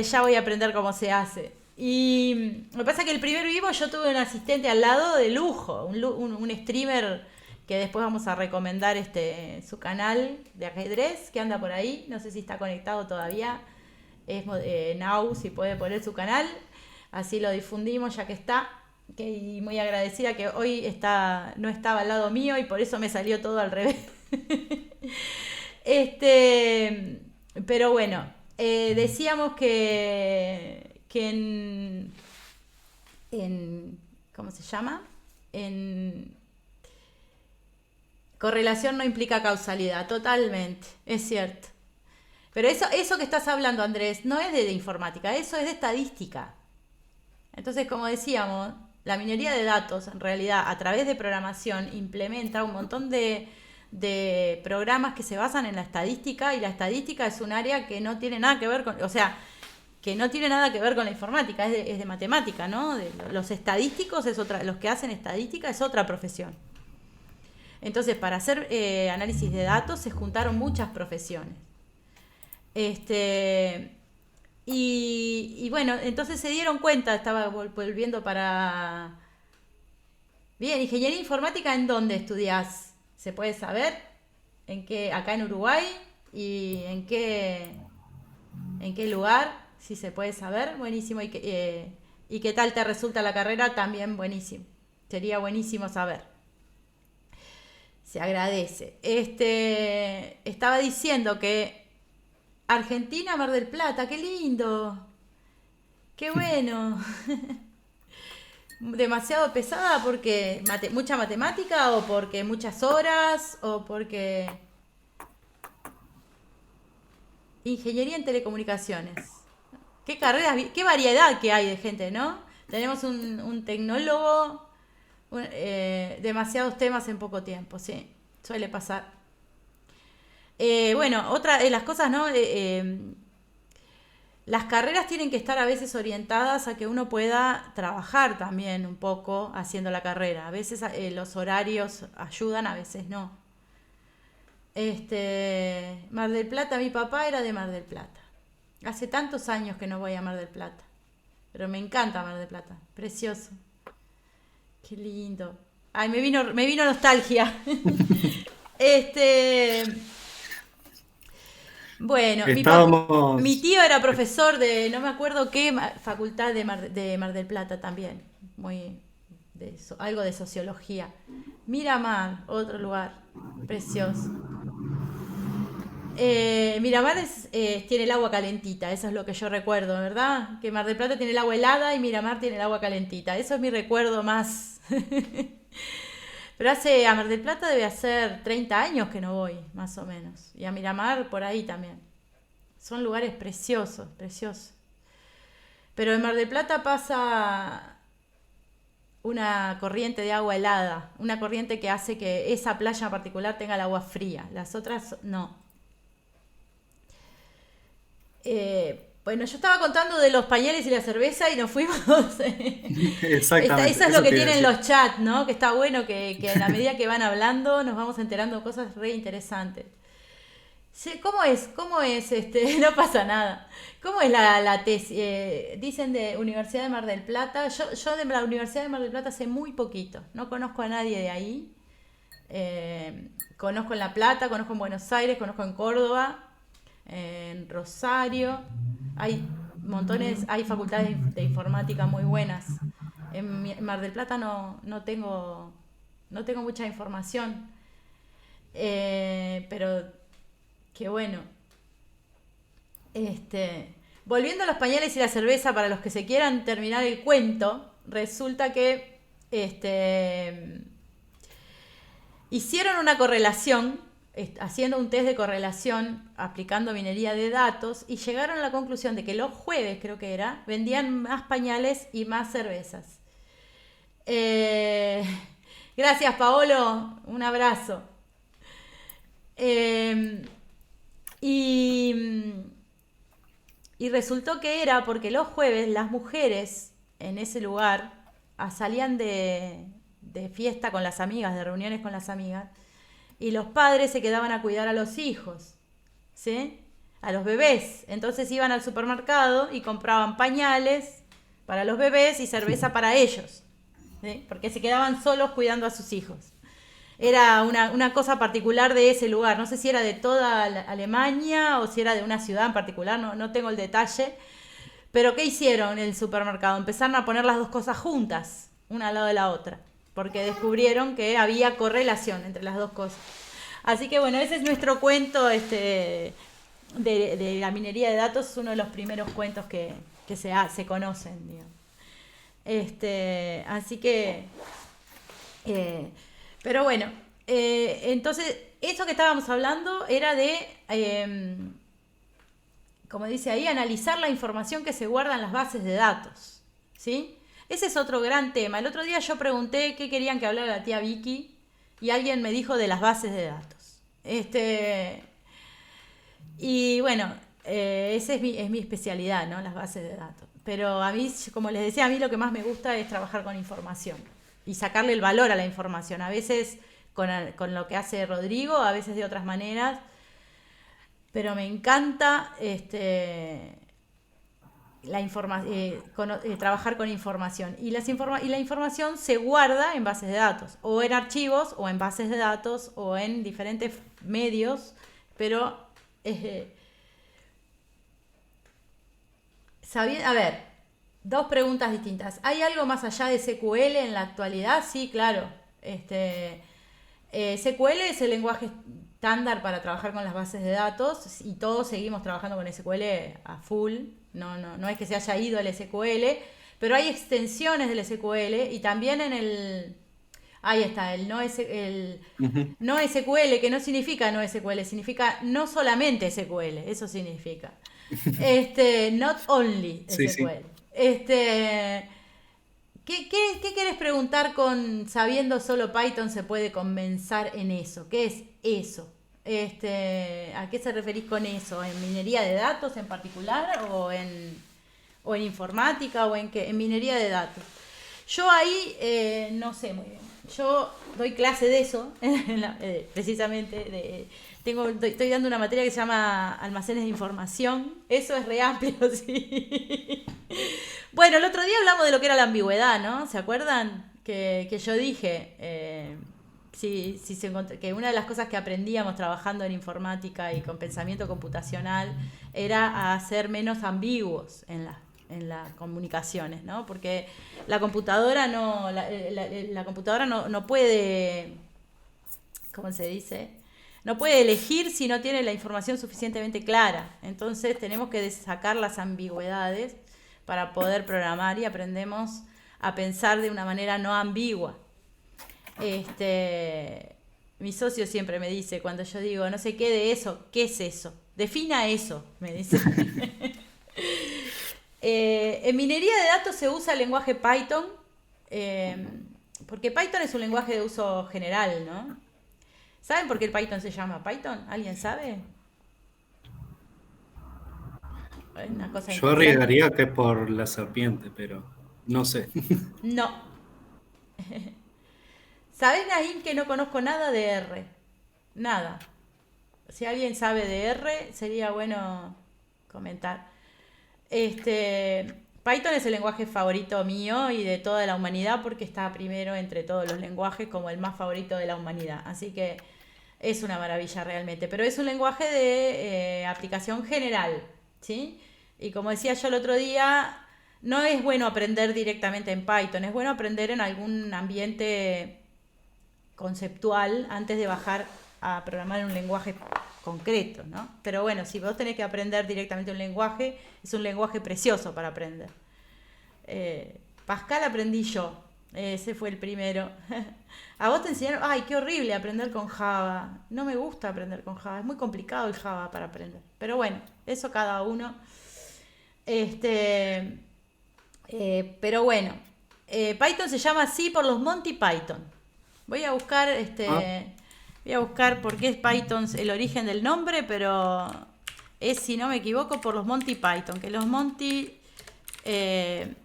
[SPEAKER 1] Ya voy a aprender cómo se hace. Y lo que pasa es que el primer vivo yo tuve un asistente al lado de lujo, un streamer que después vamos a recomendar su canal de ajedrez que anda por ahí, no sé si está conectado todavía, es Now, si puede poner su canal, así lo difundimos ya que está, y muy agradecida que hoy no estaba al lado mío y por eso me salió todo al revés. Pero bueno, decíamos que ¿cómo se llama? En correlación no implica causalidad, totalmente, es cierto. Pero eso que estás hablando, Andrés, no es de informática, eso es de estadística. Entonces, como decíamos, la minería de datos, en realidad, a través de programación, implementa un montón de programas que se basan en la estadística, y la estadística es un área que no tiene nada que ver con, que no tiene nada que ver con la informática, es de matemática, ¿no? Los estadísticos los que hacen estadística es otra profesión. Entonces, para hacer análisis de datos se juntaron muchas profesiones. Y bueno, entonces se dieron cuenta, estaba volviendo para... Bien, ingeniería informática, ¿en dónde estudiás? ¿Se puede saber? ¿En qué? Acá en Uruguay. ¿Y en qué lugar? Si se puede saber, buenísimo. ¿Y qué tal te resulta la carrera? También buenísimo. Sería buenísimo saber. Se agradece. Estaba diciendo que Argentina, Mar del Plata, qué lindo. Qué bueno. Demasiado pesada porque mucha matemática, o porque muchas horas, o porque ingeniería en telecomunicaciones. Qué carreras, qué variedad que hay de gente, ¿no? Tenemos un tecnólogo, demasiados temas en poco tiempo, sí, suele pasar. Bueno, otra de las cosas, ¿no? Las carreras tienen que estar a veces orientadas a que uno pueda trabajar también un poco haciendo la carrera. A veces los horarios ayudan, a veces no. Mar del Plata, mi papá era de Mar del Plata. Hace tantos años que no voy a Mar del Plata, pero me encanta Mar del Plata, precioso. Qué lindo. Ay, me vino nostalgia. Bueno, mi tío era profesor de no me acuerdo qué facultad de Mar del Plata también, algo de sociología. Miramar, otro lugar precioso. Miramar tiene el agua calentita, eso es lo que yo recuerdo, ¿verdad? Que Mar del Plata tiene el agua helada y Miramar tiene el agua calentita, eso es mi recuerdo más. Pero a Mar del Plata debe hacer 30 años que no voy, más o menos. Y a Miramar por ahí también. Son lugares preciosos, preciosos. Pero en Mar del Plata pasa una corriente de agua helada, una corriente que hace que esa playa en particular tenga el agua fría, las otras no. Bueno, yo estaba contando de los pañales y la cerveza y nos fuimos.
[SPEAKER 2] Exactamente.
[SPEAKER 1] Eso es lo que
[SPEAKER 2] te iba a
[SPEAKER 1] tienen
[SPEAKER 2] decir.
[SPEAKER 1] los chats, ¿no? Que está bueno que a la medida que van hablando nos vamos enterando de cosas re interesantes. Sí, ¿cómo es? ¿Cómo es No pasa nada. ¿Cómo es la tesis? Dicen de Universidad de Mar del Plata. Yo de la Universidad de Mar del Plata sé muy poquito. No conozco a nadie de ahí. Conozco en La Plata, conozco en Buenos Aires, conozco en Córdoba, en Rosario. Hay montones, hay facultades de informática muy buenas. En Mar del Plata no tengo mucha información. Pero qué bueno. Volviendo a los pañales y la cerveza, para los que se quieran terminar el cuento, resulta que hicieron una correlación, haciendo un test de correlación, aplicando minería de datos, y llegaron a la conclusión de que los jueves, creo que era, vendían más pañales y más cervezas. Gracias, Paolo. Un abrazo. Y, y resultó que era porque los jueves las mujeres en ese lugar salían de fiesta con las amigas, de reuniones con las amigas, y los padres se quedaban a cuidar a los hijos, ¿sí? A los bebés. Entonces iban al supermercado y compraban pañales para los bebés y cerveza para ellos, ¿sí? Porque se quedaban solos cuidando a sus hijos. Era una cosa particular de ese lugar. No sé si era de toda Alemania o si era de una ciudad en particular, no tengo el detalle. Pero ¿qué hicieron en el supermercado? Empezaron a poner las dos cosas juntas, una al lado de la otra, porque descubrieron que había correlación entre las dos cosas. Así que bueno, ese es nuestro cuento de la minería de datos, es uno de los primeros cuentos que se conocen, digamos. Así que... pero bueno, entonces, eso que estábamos hablando era de, como dice ahí, analizar la información que se guarda en las bases de datos, ¿sí? Ese es otro gran tema. El otro día yo pregunté qué querían que hablara la tía Vicky y alguien me dijo de las bases de datos. Y bueno, esa es mi especialidad, ¿no? Las bases de datos. Pero a mí, como les decía, a mí lo que más me gusta es trabajar con información y sacarle el valor a la información. A veces con lo que hace Rodrigo, a veces de otras maneras. Pero me encanta trabajar con información. Y la información se guarda en bases de datos, o en archivos, o en bases de datos, o en diferentes medios. Pero, a ver, dos preguntas distintas. ¿Hay algo más allá de SQL en la actualidad? Sí, claro. SQL es el lenguaje estándar para trabajar con las bases de datos y todos seguimos trabajando con SQL a full. No es que se haya ido el SQL, pero hay extensiones del SQL y también en el... Ahí está, el no SQL, que no significa no SQL, significa no solamente SQL, eso significa. Not only
[SPEAKER 2] Sí,
[SPEAKER 1] SQL.
[SPEAKER 2] sí.
[SPEAKER 1] ¿Qué querés preguntar sabiendo solo Python se puede comenzar en eso? ¿Qué es eso? ¿A qué se referís con eso? ¿En minería de datos en particular o en informática o en qué? En minería de datos. Yo ahí no sé muy bien. Yo doy clase de eso, precisamente. Estoy dando una materia que se llama almacenes de información. Eso es re amplio, sí. Bueno, el otro día hablamos de lo que era la ambigüedad, ¿no? ¿Se acuerdan? Que yo dije que una de las cosas que aprendíamos trabajando en informática y con pensamiento computacional era a ser menos ambiguos en las comunicaciones, ¿no? Porque la computadora la computadora no puede, ¿cómo se dice? No puede elegir si no tiene la información suficientemente clara. Entonces tenemos que sacar las ambigüedades para poder programar y aprendemos a pensar de una manera no ambigua. Mi socio siempre me dice, cuando yo digo no sé qué de eso, ¿qué es eso? Defina eso, me dice. En minería de datos se usa el lenguaje Python. Eh, Porque Python es un lenguaje de uso general, ¿no? ¿Saben por qué el Python se llama Python? ¿Alguien sabe? Es una cosa
[SPEAKER 2] Yo
[SPEAKER 1] interesante.
[SPEAKER 2] arriesgaría que es por la serpiente, pero no sé.
[SPEAKER 1] No. ¿Sabés, Naim, que no conozco nada de R? Nada. Si alguien sabe de R, sería bueno comentar. Python es el lenguaje favorito mío y de toda la humanidad porque está primero entre todos los lenguajes como el más favorito de la humanidad. Así que es una maravilla realmente. Pero es un lenguaje de aplicación general, ¿sí? Y como decía yo el otro día, no es bueno aprender directamente en Python, es bueno aprender en algún ambiente conceptual antes de bajar a programar en un lenguaje concreto, ¿no? Pero bueno, si vos tenés que aprender directamente un lenguaje, es un lenguaje precioso para aprender. Pascal aprendí yo, ese fue el primero. A vos te enseñaron, ay, qué horrible aprender con Java. No me gusta aprender con Java, es muy complicado el Java para aprender. Pero bueno, eso cada uno. Este, pero bueno, Python se llama así por los Monty Python. Voy a buscar,
[SPEAKER 2] Ah,
[SPEAKER 1] voy a buscar por qué es Python el origen del nombre, pero es, si no me equivoco, por los Monty Python, que eh,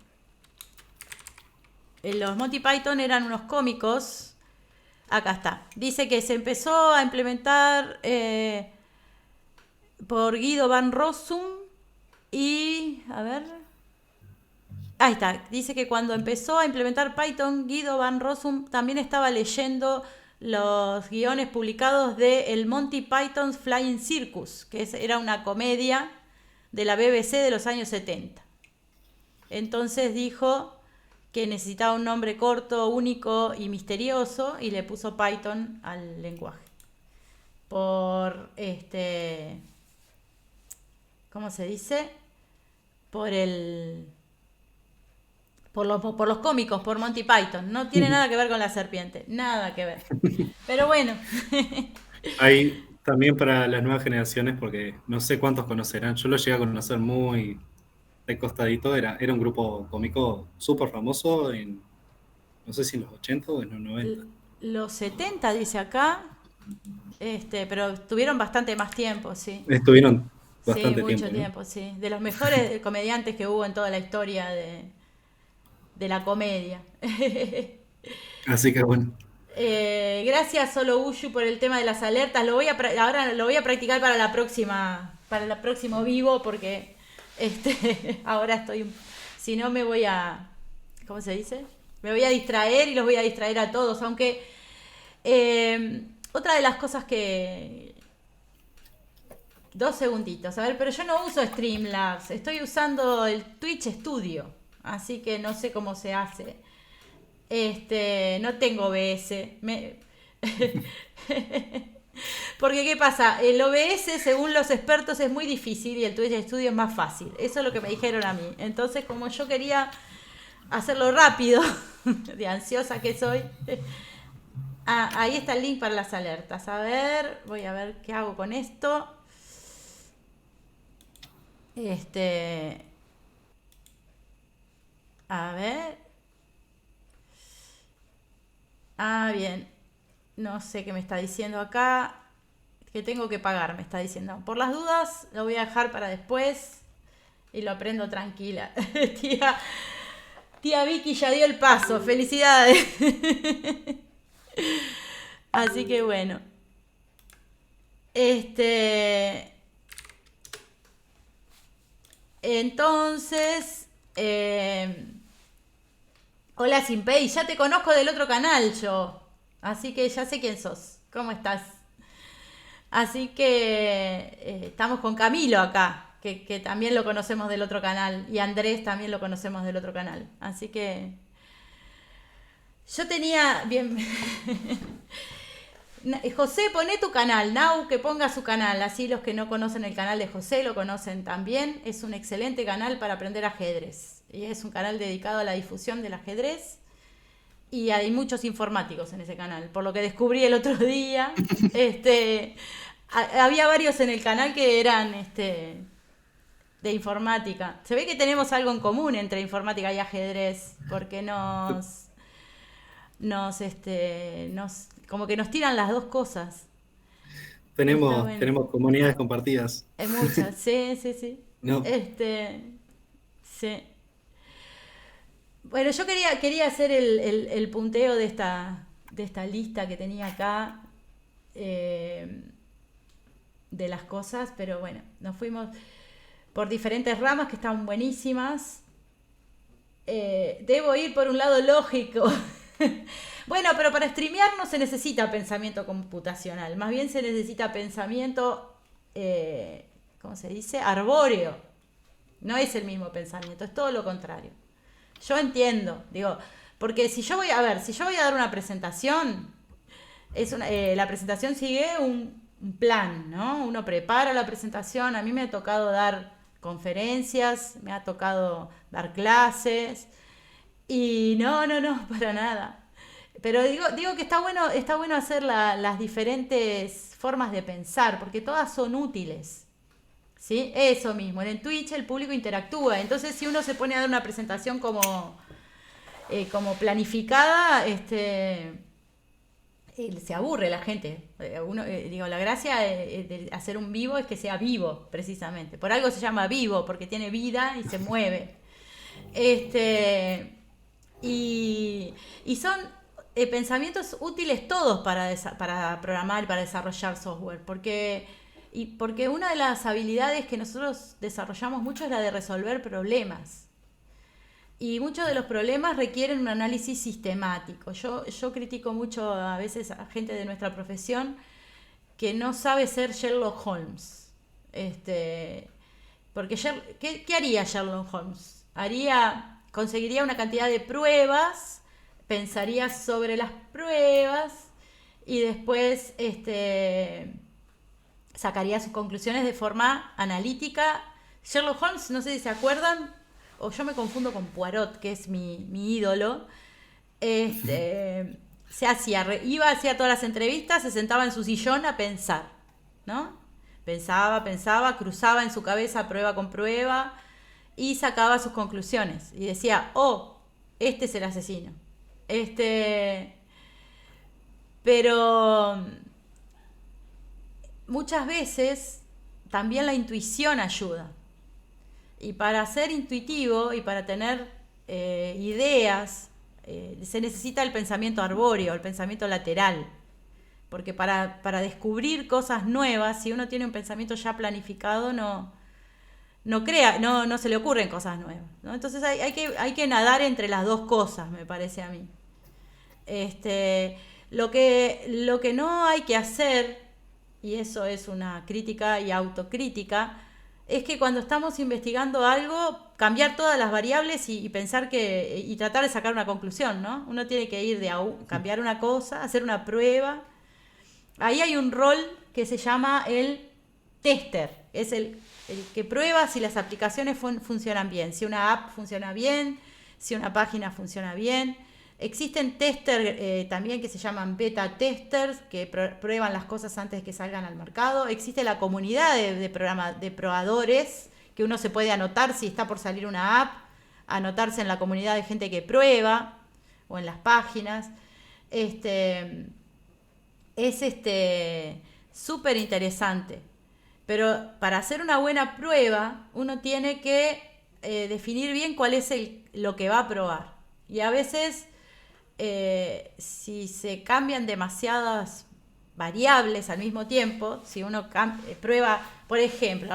[SPEAKER 1] los Monty Python eran unos cómicos. Acá está. Dice que se empezó a implementar por Guido van Rossum y, a ver, ahí está. Dice que cuando empezó a implementar Python, Guido van Rossum también estaba leyendo los guiones publicados de el Monty Python's Flying Circus, que era una comedia de la BBC de los años 70. Entonces dijo que necesitaba un nombre corto, único y misterioso y le puso Python al lenguaje. Por ¿cómo se dice? Por el por los cómicos, por Monty Python. No tiene nada que ver con la serpiente, nada que ver. Pero bueno,
[SPEAKER 2] hay también para las nuevas generaciones, porque no sé cuántos conocerán. Yo lo llegué a conocer muy de costadito. Era un grupo cómico súper famoso en, no sé si en los 80 o en los 90.
[SPEAKER 1] los 70 dice acá, pero tuvieron bastante más tiempo, sí.
[SPEAKER 2] Estuvieron
[SPEAKER 1] Sí,
[SPEAKER 2] bastante
[SPEAKER 1] mucho
[SPEAKER 2] tiempo, ¿no?
[SPEAKER 1] tiempo, sí. De los mejores comediantes que hubo en toda la historia de la comedia.
[SPEAKER 2] Así que bueno,
[SPEAKER 1] Gracias Solo Ushu por el tema de las alertas. Ahora lo voy a practicar para el próximo vivo porque ahora si no me voy a, ¿cómo se dice? Me voy a distraer y los voy a distraer a todos. Aunque otra de las cosas que, 2 segunditos, a ver, pero yo no uso Streamlabs, estoy usando el Twitch Studio, así que no sé cómo se hace. No tengo OBS. Porque, ¿qué pasa? El OBS, según los expertos, es muy difícil y el Twitch Studio es más fácil. Eso es lo que me dijeron a mí. Entonces, como yo quería hacerlo rápido, de ansiosa que soy, ahí está el link para las alertas. A ver, voy a ver qué hago con esto. A ver. Ah, bien. No sé qué me está diciendo acá. Que tengo que pagar, me está diciendo. Por las dudas, lo voy a dejar para después. Y lo aprendo tranquila. tía, tía Vicky ya dio el paso. Felicidades. Así que bueno. Entonces. Hola Simpei, ya te conozco del otro canal yo. Así que ya sé quién sos. ¿Cómo estás? Así que estamos con Camilo acá, que también lo conocemos del otro canal. Y Andrés también lo conocemos del otro canal. Así que yo tenía... Bien. José, poné tu canal. Nau, que ponga su canal. Así los que no conocen el canal de José lo conocen también. Es un excelente canal para aprender ajedrez. Y es un canal dedicado a la difusión del ajedrez. Y hay muchos informáticos en ese canal. Por lo que descubrí el otro día. Había varios en el canal que eran de informática. Se ve que tenemos algo en común entre informática y ajedrez. Porque como que nos tiran las dos cosas. Está
[SPEAKER 2] Tenemos,
[SPEAKER 1] bueno.
[SPEAKER 2] tenemos comunidades compartidas.
[SPEAKER 1] Hay muchas, sí, sí, sí.
[SPEAKER 2] No,
[SPEAKER 1] Sí. Bueno, yo quería hacer el punteo de esta lista que tenía acá, de las cosas, pero bueno, nos fuimos por diferentes ramas que están buenísimas. Debo ir por un lado lógico. Bueno, pero para streamear no se necesita pensamiento computacional, más bien se necesita pensamiento, ¿cómo se dice? Arbóreo. No es el mismo pensamiento, es todo lo contrario. Yo entiendo, digo, porque si yo voy a dar una presentación, la presentación sigue un plan, ¿no? Uno prepara la presentación. A mí me ha tocado dar conferencias, me ha tocado dar clases, y no, para nada. Pero digo que está bueno hacer las diferentes formas de pensar, porque todas son útiles. ¿Sí? Eso mismo, en el Twitch el público interactúa, entonces si uno se pone a dar una presentación como planificada, se aburre la gente. La gracia de hacer un vivo es que sea vivo, precisamente. Por algo se llama vivo, porque tiene vida y se mueve. Y son pensamientos útiles todos para programar y para desarrollar software, porque una de las habilidades que nosotros desarrollamos mucho es la de resolver problemas. Y muchos de los problemas requieren un análisis sistemático. Yo critico mucho a veces a gente de nuestra profesión que no sabe ser Sherlock Holmes. Porque ¿qué haría Sherlock Holmes? Conseguiría una cantidad de pruebas, pensaría sobre las pruebas y después sacaría sus conclusiones de forma analítica. Sherlock Holmes, no sé si se acuerdan, o yo me confundo con Poirot, que es mi ídolo. Iba hacía todas las entrevistas, se sentaba en su sillón a pensar, ¿no? Pensaba, cruzaba en su cabeza prueba con prueba y sacaba sus conclusiones. Y decía, este es el asesino. Pero muchas veces también la intuición ayuda. Y para ser intuitivo y para tener ideas, se necesita el pensamiento arbóreo, el pensamiento lateral. Porque para descubrir cosas nuevas, si uno tiene un pensamiento ya planificado, no se le ocurren cosas nuevas, ¿no? Entonces hay que nadar entre las dos cosas, me parece a mí. Lo que no hay que hacer, y eso es una crítica y autocrítica, es que cuando estamos investigando algo, cambiar todas las variables y pensar y tratar de sacar una conclusión, ¿no? Uno tiene que ir cambiar una cosa, hacer una prueba. Ahí hay un rol que se llama el tester, es el que prueba si las aplicaciones funcionan bien, si una app funciona bien, si una página funciona bien. Existen testers también que se llaman beta testers, que prueban las cosas antes de que salgan al mercado. Existe la comunidad de probadores, que uno se puede anotar si está por salir una app, anotarse en la comunidad de gente que prueba, o en las páginas. Es súper interesante. Pero para hacer una buena prueba, uno tiene que definir bien cuál es lo que va a probar. Y a veces, si se cambian demasiadas variables al mismo tiempo, si uno prueba, por ejemplo,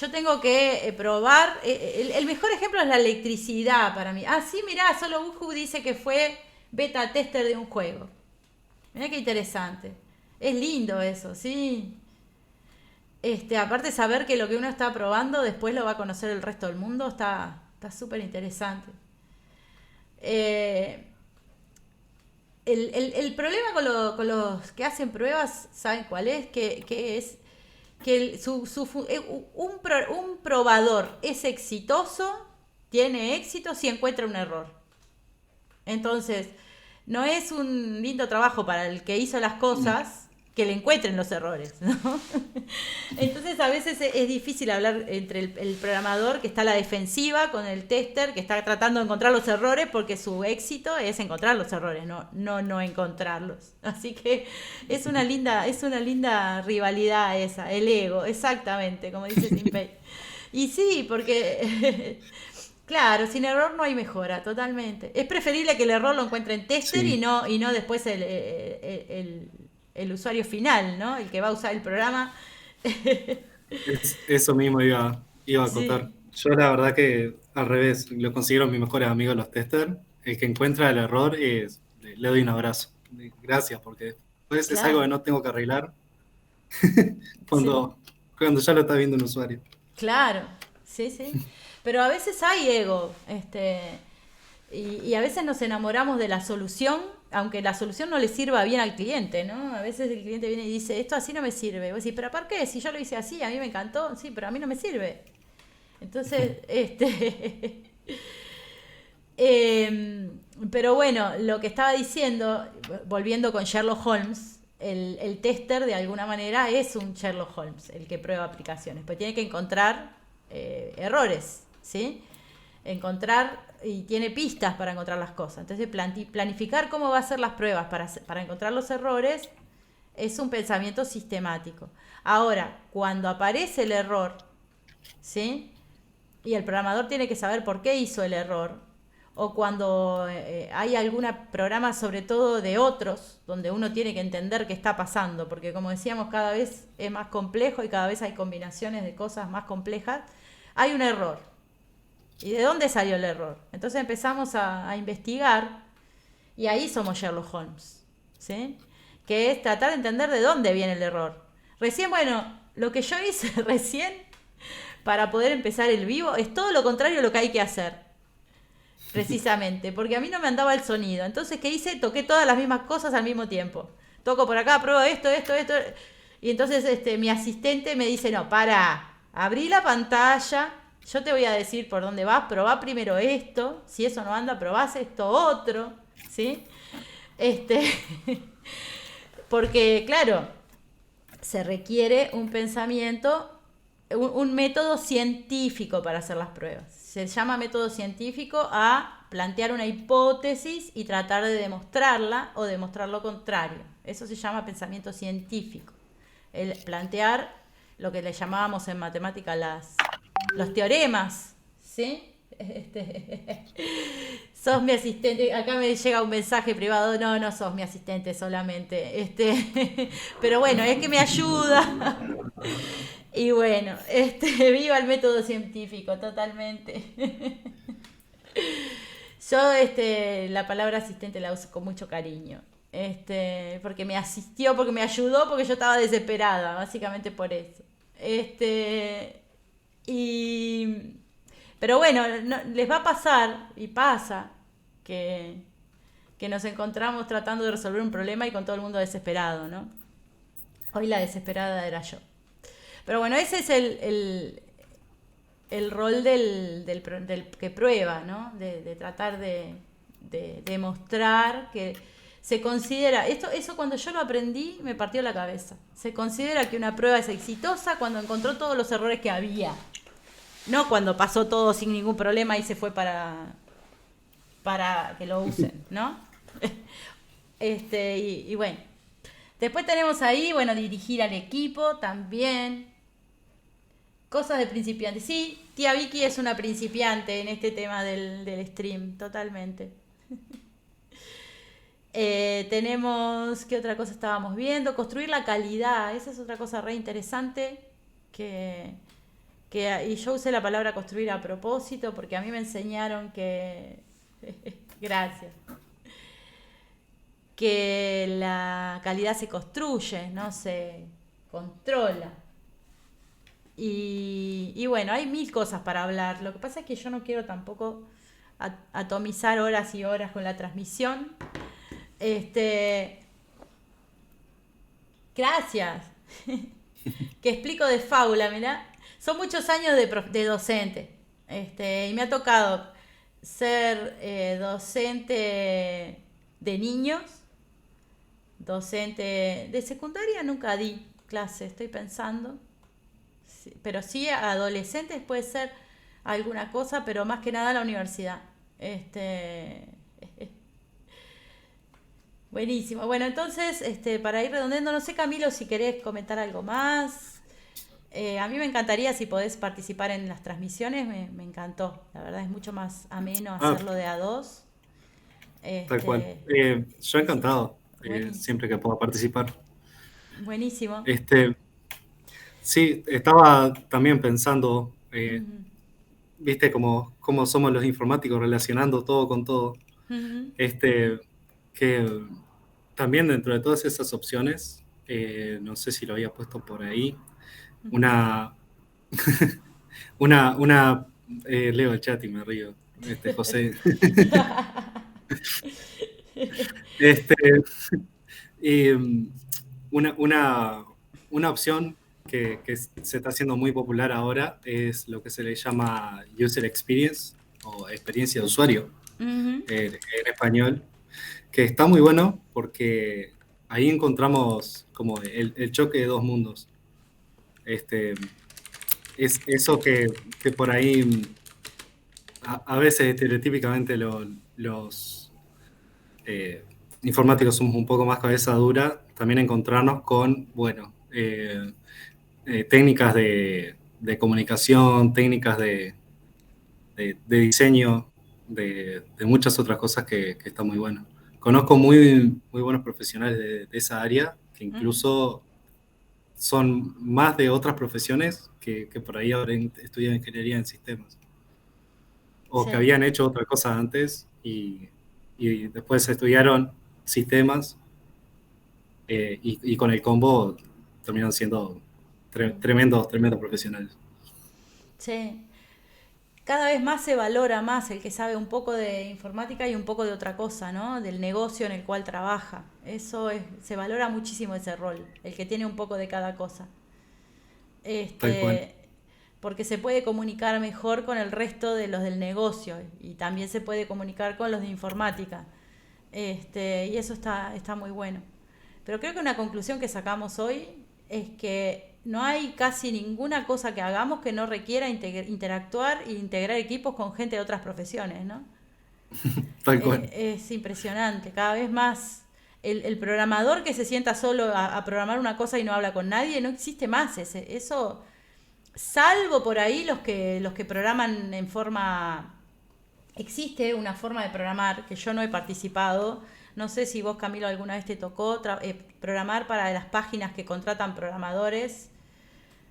[SPEAKER 1] yo tengo que probar, el mejor ejemplo es la electricidad para mí. Sí, mirá, solo Uhu dice que fue beta tester de un juego. Mirá qué interesante. Es lindo eso, sí. Aparte saber que lo que uno está probando después lo va a conocer el resto del mundo, está súper interesante. El problema con los que hacen pruebas, ¿saben cuál es? Que un probador es exitoso, tiene éxito si encuentra un error. Entonces, no es un lindo trabajo para el que hizo las cosas que le encuentren los errores, ¿no? Entonces a veces es difícil hablar entre el programador que está a la defensiva con el tester que está tratando de encontrar los errores, porque su éxito es encontrar los errores, no encontrarlos. Así que es una linda rivalidad esa, el ego, exactamente, como dice Simpei. Y sí, porque claro, sin error no hay mejora, totalmente. Es preferible que el error lo encuentre en tester
[SPEAKER 2] Sí,
[SPEAKER 1] y no después el usuario final, ¿no? El que va a usar el programa.
[SPEAKER 2] eso mismo iba a acotar.
[SPEAKER 1] Sí,
[SPEAKER 2] Yo la verdad que al revés, lo considero mis mejores amigos los testers. El que encuentra el error le doy un abrazo. Gracias, porque después es algo que
[SPEAKER 1] claro,
[SPEAKER 2] no tengo que arreglar
[SPEAKER 1] sí,
[SPEAKER 2] cuando, cuando ya lo está viendo un usuario.
[SPEAKER 1] claro, sí, sí. Pero a veces hay ego, y a veces nos enamoramos de la solución, aunque la solución no le sirva bien al cliente, ¿no? A veces el cliente viene y dice, esto así no me sirve. Y vos decís, pero ¿por qué? Si yo lo hice así, a mí me encantó, sí, pero a mí no me sirve. Entonces, Eh, pero bueno, lo que estaba diciendo, volviendo con Sherlock Holmes, el tester de alguna manera es un Sherlock Holmes, el que prueba aplicaciones, pues tiene que encontrar errores, ¿sí? Encontrar y tiene pistas para encontrar las cosas. Entonces, planificar cómo va a ser las pruebas para encontrar los errores es un pensamiento sistemático. Ahora, cuando aparece el error, ¿sí? Y el programador tiene que saber por qué hizo el error, o cuando hay algún programa, sobre todo de otros, donde uno tiene que entender qué está pasando, porque como decíamos, cada vez es más complejo y cada vez hay combinaciones de cosas más complejas, hay un error. ¿Y de dónde salió el error? Entonces empezamos a investigar y ahí somos Sherlock Holmes, ¿sí? Que es tratar de entender de dónde viene el error. Recién, bueno, lo que yo hice recién para poder empezar el vivo es todo lo contrario de lo que hay que hacer. Precisamente, porque a mí no me andaba el sonido. Entonces, ¿qué hice? Toqué todas las mismas cosas al mismo tiempo. Toco por acá, pruebo esto. Y entonces mi asistente me dice, no, para, abrí la pantalla, yo te voy a decir por dónde vas, probá primero esto, si eso no anda, probás esto otro, ¿sí? Este, porque, claro, se requiere un pensamiento, un método científico para hacer las pruebas. Se llama método científico a plantear una hipótesis y tratar de demostrarla o demostrar lo contrario. Eso se llama pensamiento científico. El plantear lo que le llamábamos en matemática los teoremas, ¿sí? Sos mi asistente, acá me llega un mensaje privado, no sos mi asistente solamente, pero bueno, es que me ayuda. Y bueno, viva el método científico, totalmente. Yo, la palabra asistente la uso con mucho cariño. Porque me asistió, porque me ayudó, porque yo estaba desesperada, básicamente por eso. Y, pero bueno, les va a pasar, y pasa, que, que nos encontramos tratando de resolver un problema y con todo el mundo desesperado, ¿no? Hoy la desesperada era yo. Pero bueno, ese es el rol del que prueba, ¿no? De tratar de demostrar que se considera, eso cuando yo lo aprendí me partió la cabeza. Se considera que una prueba es exitosa cuando encontró todos los errores que había. No cuando pasó todo sin ningún problema y se fue para que lo usen, ¿no? Y bueno. Después tenemos ahí, bueno, dirigir al equipo también. Cosas de principiante. Sí, tía Vicky es una principiante en este tema del stream, totalmente. Tenemos, ¿qué otra cosa estábamos viendo? Construir la calidad, esa es otra cosa re interesante que, y yo usé la palabra construir a propósito porque a mí me enseñaron que, gracias, que la calidad se construye, no se controla. Y bueno, hay mil cosas para hablar. Lo que pasa es que yo no quiero tampoco atomizar horas y horas con la transmisión. Este, gracias. Que explico de fábula, mirá. Son muchos años de docente. Y me ha tocado ser docente de niños, docente de secundaria, nunca di clase, estoy pensando. Sí, pero sí a adolescentes puede ser alguna cosa, pero más que nada a la universidad. Este, buenísimo. Bueno, entonces, para ir redondeando, no sé, Camilo, si querés comentar algo más. A mí me encantaría si podés participar en las transmisiones, me encantó. La verdad es mucho más ameno
[SPEAKER 2] Ah,
[SPEAKER 1] hacerlo de a dos.
[SPEAKER 2] tal cual.
[SPEAKER 1] Este,
[SPEAKER 2] Yo
[SPEAKER 1] sí,
[SPEAKER 2] encantado,
[SPEAKER 1] buenísimo.
[SPEAKER 2] siempre que pueda participar.
[SPEAKER 1] Buenísimo.
[SPEAKER 2] Este, sí, estaba también pensando,
[SPEAKER 1] Ujú,
[SPEAKER 2] viste cómo somos los informáticos relacionando todo con todo.
[SPEAKER 1] ujú.
[SPEAKER 2] Este, que también dentro de todas esas opciones, no sé si lo había puesto por ahí, una, leo el chat y me río, José. Este, y, una opción que se está haciendo muy popular ahora es lo que se le llama User Experience o experiencia de usuario
[SPEAKER 1] Ujú.
[SPEAKER 2] en español, que está muy bueno porque ahí encontramos como el choque de dos mundos. Este, es eso que por ahí a veces estereotípicamente los informáticos somos un poco más cabeza dura, también encontrarnos con, bueno, técnicas de comunicación, técnicas de diseño, de muchas otras cosas que están muy buenas. Conozco muy buenos profesionales de esa área que
[SPEAKER 1] Ujú.
[SPEAKER 2] incluso son más de otras profesiones que por ahí ahora estudian ingeniería en sistemas o que
[SPEAKER 1] Sí,
[SPEAKER 2] habían hecho otra cosa antes y después estudiaron sistemas y con el combo terminan siendo tremendos profesionales.
[SPEAKER 1] sí. Cada vez más se valora más el que sabe un poco de informática y un poco de otra cosa, ¿no? Del negocio en el cual trabaja. Se valora muchísimo ese rol, el que tiene un poco de cada cosa.
[SPEAKER 2] Tal cual.
[SPEAKER 1] Este, porque se puede comunicar mejor con el resto de los del negocio y también se puede comunicar con los de informática. Y eso está muy bueno. Pero creo que una conclusión que sacamos hoy es que no hay casi ninguna cosa que hagamos que no requiera interactuar e integrar equipos con gente de otras profesiones, ¿no?
[SPEAKER 2] Tal cual.
[SPEAKER 1] Es impresionante, cada vez más. El programador que se sienta solo a programar una cosa y no habla con nadie, no existe más eso, salvo por ahí los que programan en forma. Existe una forma de programar que yo no he participado. No sé si vos, Camilo, alguna vez te tocó programar para las páginas que contratan programadores,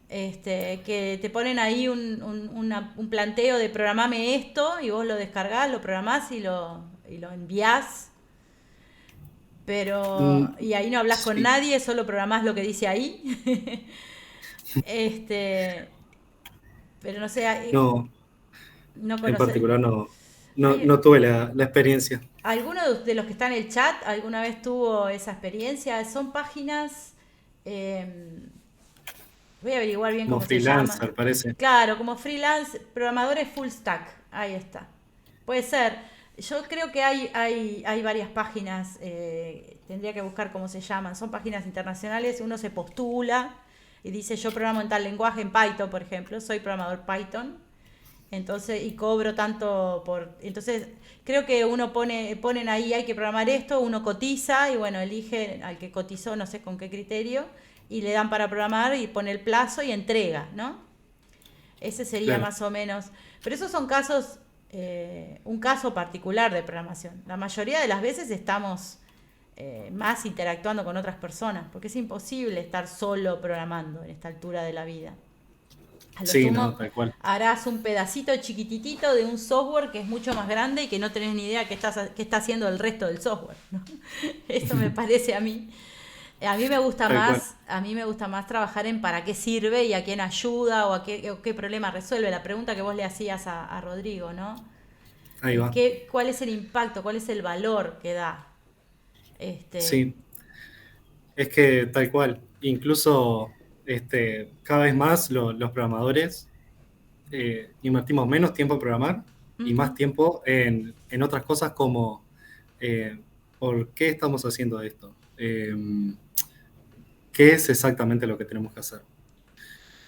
[SPEAKER 1] que te ponen ahí un planteo de programame esto y vos lo descargás, lo programás y lo enviás. Y ahí no hablas con
[SPEAKER 2] Sí,
[SPEAKER 1] nadie, solo programás lo que dice ahí. este, pero no sé,
[SPEAKER 2] no,
[SPEAKER 1] no
[SPEAKER 2] en
[SPEAKER 1] conoces.
[SPEAKER 2] particular no, no,
[SPEAKER 1] ¿Hay
[SPEAKER 2] no tuve la experiencia.
[SPEAKER 1] alguno de los que está en el chat alguna vez tuvo esa experiencia? Son páginas, eh, voy a averiguar bien
[SPEAKER 2] Como
[SPEAKER 1] cómo se llaman.
[SPEAKER 2] freelancer, parece.
[SPEAKER 1] Claro, como freelance, programadores full stack. Ahí está. Puede ser. Yo creo que hay varias páginas, tendría que buscar cómo se llaman. Son páginas internacionales, uno se postula y dice yo programo en tal lenguaje, en Python, por ejemplo, soy programador Python. Entonces, y cobro tanto por. Entonces, creo que ponen ahí, hay que programar esto, uno cotiza y bueno, elige al que cotizó, no sé con qué criterio, y le dan para programar y pone el plazo y entrega, ¿no? Ese sería
[SPEAKER 2] Claro.
[SPEAKER 1] más o menos. Pero esos son casos, un caso particular de programación. La mayoría de las veces estamos más interactuando con otras personas, porque es imposible estar solo programando en esta altura de la vida. A lo
[SPEAKER 2] Sí, no,
[SPEAKER 1] sumo
[SPEAKER 2] tal cual.
[SPEAKER 1] harás un pedacito chiquititito de un software que es mucho más grande y que no tenés ni idea qué está haciendo el resto del software, ¿no? Eso me parece a mí.
[SPEAKER 2] Tal cual.
[SPEAKER 1] A mí me gusta más trabajar en para qué sirve y a quién ayuda o qué problema resuelve. La pregunta que vos le hacías a Rodrigo, ¿no?
[SPEAKER 2] Ahí va.
[SPEAKER 1] ¿Cuál es el impacto? ¿Cuál es el valor que da? Este,
[SPEAKER 2] Sí, es que tal cual. Incluso cada vez más los programadores invertimos menos tiempo en programar y más
[SPEAKER 1] ujú,
[SPEAKER 2] tiempo en otras cosas como ¿por qué estamos haciendo esto? eh, qué es exactamente lo que tenemos que hacer.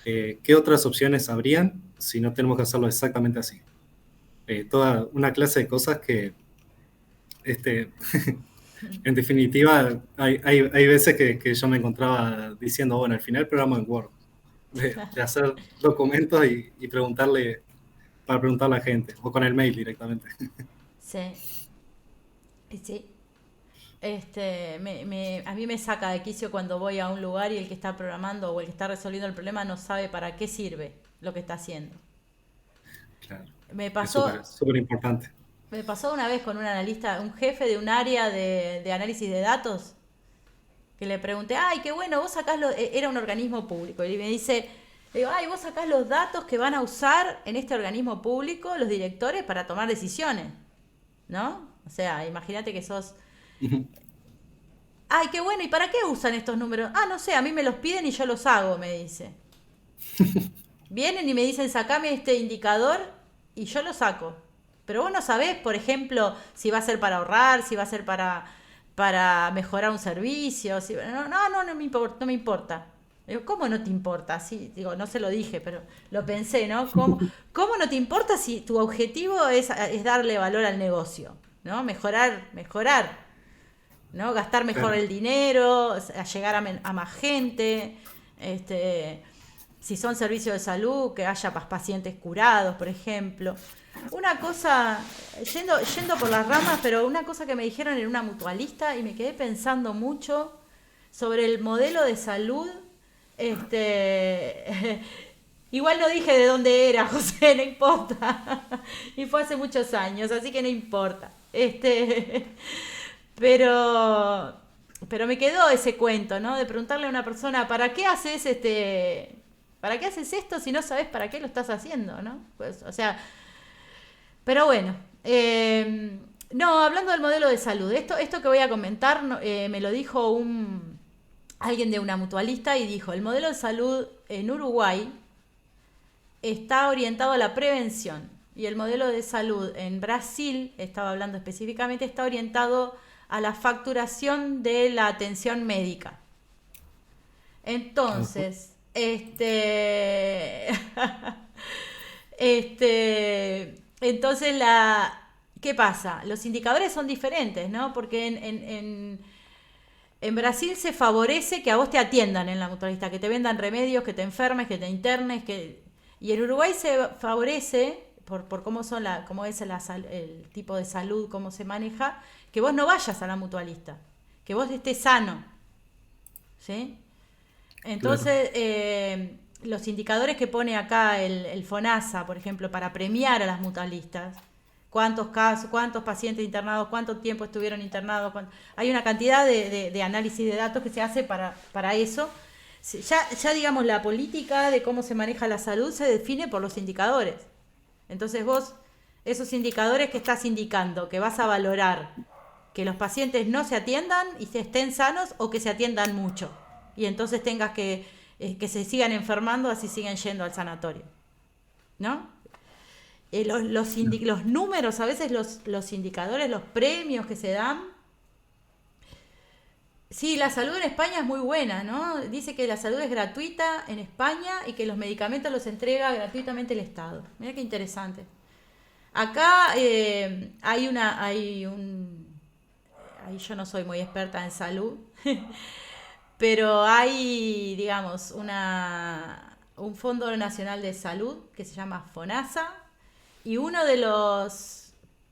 [SPEAKER 2] ¿Qué otras opciones habrían si no tenemos que hacerlo exactamente así? Toda una clase de cosas que, este, en definitiva, hay veces que yo me encontraba diciendo, bueno, al final programa en Word, de hacer documentos y preguntarle, para preguntarle a la gente, o con el mail directamente.
[SPEAKER 1] Sí, y sí. A mí me saca de quicio cuando voy a un lugar y el que está programando o el que está resolviendo el problema no sabe para qué sirve lo que está haciendo.
[SPEAKER 2] Claro,
[SPEAKER 1] Me
[SPEAKER 2] es
[SPEAKER 1] pasó,
[SPEAKER 2] súper, súper importante.
[SPEAKER 1] me pasó una vez con un analista, un jefe de un área de análisis de datos, que le pregunté, ay, qué bueno, vos sacás los, era un organismo público, y me dice, le digo, ay, vos sacás los datos que van a usar en este organismo público los directores para tomar decisiones, ¿no? O sea, imagínate que sos, ay, qué bueno, ¿y para qué usan estos números? Ah, no sé, a mí me los piden y yo los hago, me dice. Vienen y me dicen, sacame este indicador y yo lo saco. Pero vos no sabés, por ejemplo, si va a ser para ahorrar, si va a ser para mejorar un servicio. Si, no me importa, no me importa. Digo, ¿cómo no te importa? Sí, digo, no se lo dije, pero lo pensé, ¿no? ¿Cómo no te importa si tu objetivo es darle valor al negocio? ¿No? Mejorar, ¿no? Gastar mejor
[SPEAKER 2] Claro,
[SPEAKER 1] el dinero, a llegar a más gente, este, si son servicios de salud, que haya pacientes curados, por ejemplo. Una cosa, yendo por las ramas, pero una cosa que me dijeron en una mutualista y me quedé pensando mucho sobre el modelo de salud, este, igual no dije de dónde era, José, no importa. Y fue hace muchos años, así que no importa. Pero, pero me quedó ese cuento, ¿no? De preguntarle a una persona, ¿para qué haces esto si no sabes para qué lo estás haciendo, ¿no? Pues, o sea, pero bueno, no, hablando del modelo de salud, esto que voy a comentar me lo dijo alguien de una mutualista y dijo, el modelo de salud en Uruguay está orientado a la prevención y el modelo de salud en Brasil, estaba hablando específicamente, está orientado a la facturación de la atención médica.
[SPEAKER 2] ajá,
[SPEAKER 1] Entonces, entonces ¿qué pasa? Los indicadores son diferentes, ¿no? Porque en Brasil se favorece que a vos te atiendan en la mutualista, que te vendan remedios, que te enfermes, que te internes, y en Uruguay se favorece por cómo cómo es el tipo de salud, cómo se maneja, que vos no vayas a la mutualista, que vos estés sano, ¿sí?
[SPEAKER 2] claro.
[SPEAKER 1] Entonces, los indicadores que pone acá el FONASA, por ejemplo, para premiar a las mutualistas, cuántos casos, cuántos pacientes internados, cuánto tiempo estuvieron internados, hay una cantidad de análisis de datos que se hace para eso. Ya digamos, la política de cómo se maneja la salud se define por los indicadores. Entonces vos, esos indicadores que estás indicando, que vas a valorar que los pacientes no se atiendan y se estén sanos o que se atiendan mucho. Y entonces tengas que se sigan enfermando, así siguen yendo al sanatorio. ¿No? Los números, a veces los indicadores, los premios que se dan. Sí, la salud en España es muy buena, ¿no? Dice que la salud es gratuita en España y que los medicamentos los entrega gratuitamente el Estado. Mira qué interesante. Acá ahí yo no soy muy experta en salud, pero hay, digamos, un Fondo Nacional de Salud que se llama FONASA y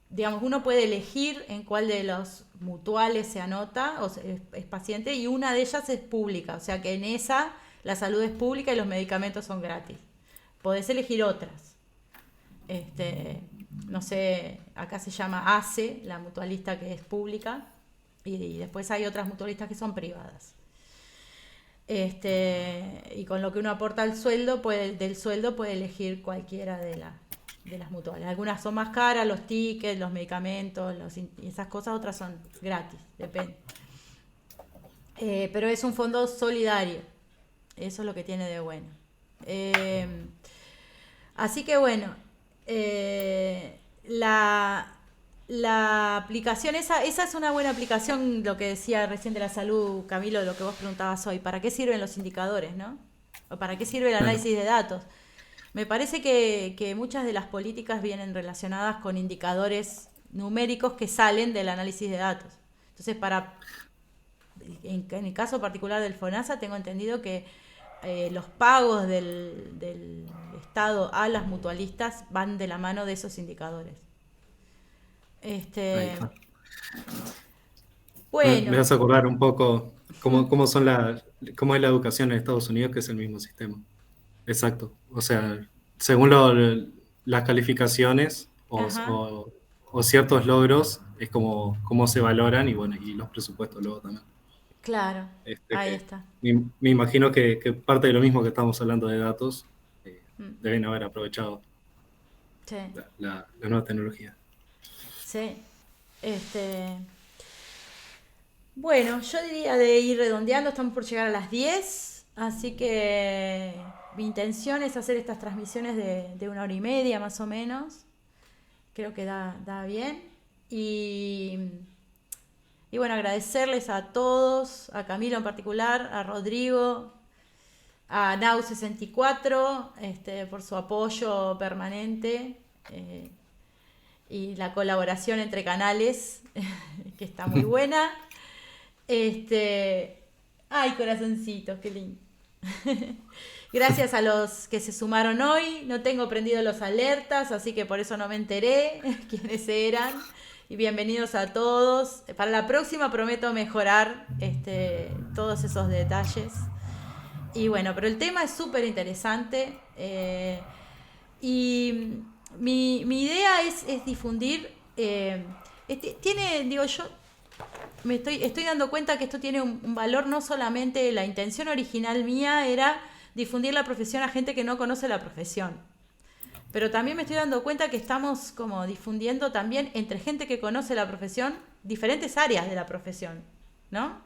[SPEAKER 1] digamos, uno puede elegir en cuál de los mutuales se anota o es paciente y una de ellas es pública, o sea que en esa la salud es pública y los medicamentos son gratis. Podés elegir otras. No sé, acá se llama ACE, la mutualista que es pública, y después hay otras mutualistas que son privadas. Y con lo que uno aporta del sueldo puede elegir cualquiera de las mutuales. Algunas son más caras, los tickets, los medicamentos, y esas cosas, otras son gratis, depende. Pero es un fondo solidario, eso es lo que tiene de bueno. Eh, Así que bueno, la, la aplicación, esa es una buena aplicación, lo que decía recién de la salud, Camilo, lo que vos preguntabas hoy. ¿Para qué sirven los indicadores, no? ¿O para qué sirve el
[SPEAKER 2] Claro,
[SPEAKER 1] análisis de datos? Me parece que muchas de las políticas vienen relacionadas con indicadores numéricos que salen del análisis de datos. Entonces, en el caso particular del FONASA, tengo entendido que los pagos del Estado a las mutualistas van de la mano de esos indicadores.
[SPEAKER 2] ahí
[SPEAKER 1] Este,
[SPEAKER 2] está. Me
[SPEAKER 1] bueno,
[SPEAKER 2] hace acordar un poco cómo son cómo es la educación en Estados Unidos, que es el mismo sistema. Exacto. O sea, según las calificaciones
[SPEAKER 1] ajá,
[SPEAKER 2] o ciertos logros, es como se valoran y bueno, y los presupuestos luego también.
[SPEAKER 1] claro, ahí
[SPEAKER 2] Que
[SPEAKER 1] está.
[SPEAKER 2] me imagino que parte de lo mismo que estamos hablando de datos,
[SPEAKER 1] Mm,
[SPEAKER 2] deben haber aprovechado
[SPEAKER 1] sí,
[SPEAKER 2] la nueva tecnología.
[SPEAKER 1] sí. Este, bueno, yo diría de ir redondeando, estamos por llegar a las 10, así que mi intención es hacer estas transmisiones de 1 hora y media más o menos. Creo que da bien. Y, y bueno, agradecerles a todos, a Camilo en particular, a Rodrigo, a Nau64, por su apoyo permanente y la colaboración entre canales, que está muy buena. Este, ay, corazoncitos, qué lindo. Gracias a los que se sumaron hoy. No tengo prendido los alertas, así que por eso no me enteré quiénes eran. Y bienvenidos a todos. Para la próxima prometo mejorar todos esos detalles. Y bueno, pero el tema es súper interesante. Y mi idea es difundir. Digo yo, estoy dando cuenta que esto tiene un valor, no solamente la intención original mía era difundir la profesión a gente que no conoce la profesión, pero también me estoy dando cuenta que estamos como difundiendo también entre gente que conoce la profesión diferentes áreas de la profesión, ¿no?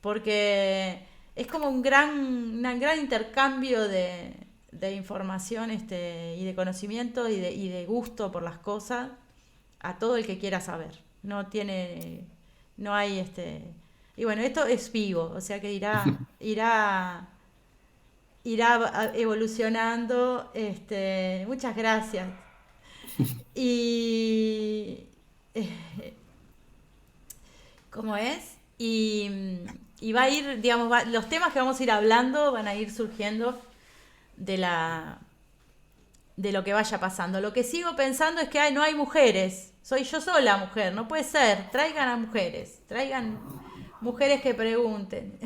[SPEAKER 1] Porque es como un gran intercambio de información y de conocimiento y de gusto por las cosas a todo el que quiera saber. No hay y bueno, esto es vivo, o sea que irá evolucionando. Muchas gracias. Y ¿cómo es? Y va a ir, digamos, los temas que vamos a ir hablando van a ir surgiendo de la de lo que vaya pasando. Lo que sigo pensando es que no hay mujeres. Soy yo sola mujer, no puede ser. Traigan a mujeres, traigan mujeres que pregunten.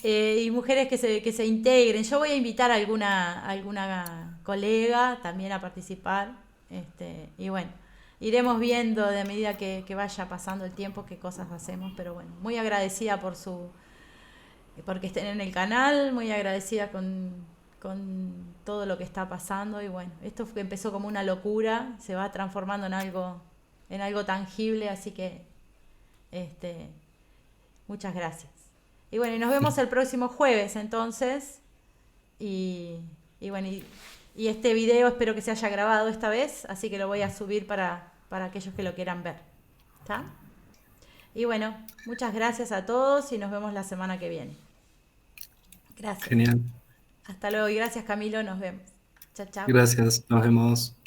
[SPEAKER 1] Y mujeres que se integren. Yo voy a invitar a alguna colega también a participar. Y bueno, iremos viendo de medida que vaya pasando el tiempo qué cosas hacemos. Pero bueno, muy agradecida porque estén en el canal, muy agradecida con todo lo que está pasando. Y bueno, esto que empezó como una locura se va transformando en algo tangible. Así que muchas gracias. Y bueno, y nos vemos el próximo jueves entonces. Y bueno, y este video espero que se haya grabado esta vez, así que lo voy a subir para aquellos que lo quieran ver. ¿Está? Y bueno, muchas gracias a todos y nos vemos la semana que viene. Gracias.
[SPEAKER 2] Genial.
[SPEAKER 1] Hasta luego y gracias Camilo, nos vemos. Chao, chao.
[SPEAKER 2] Gracias. Nos vemos.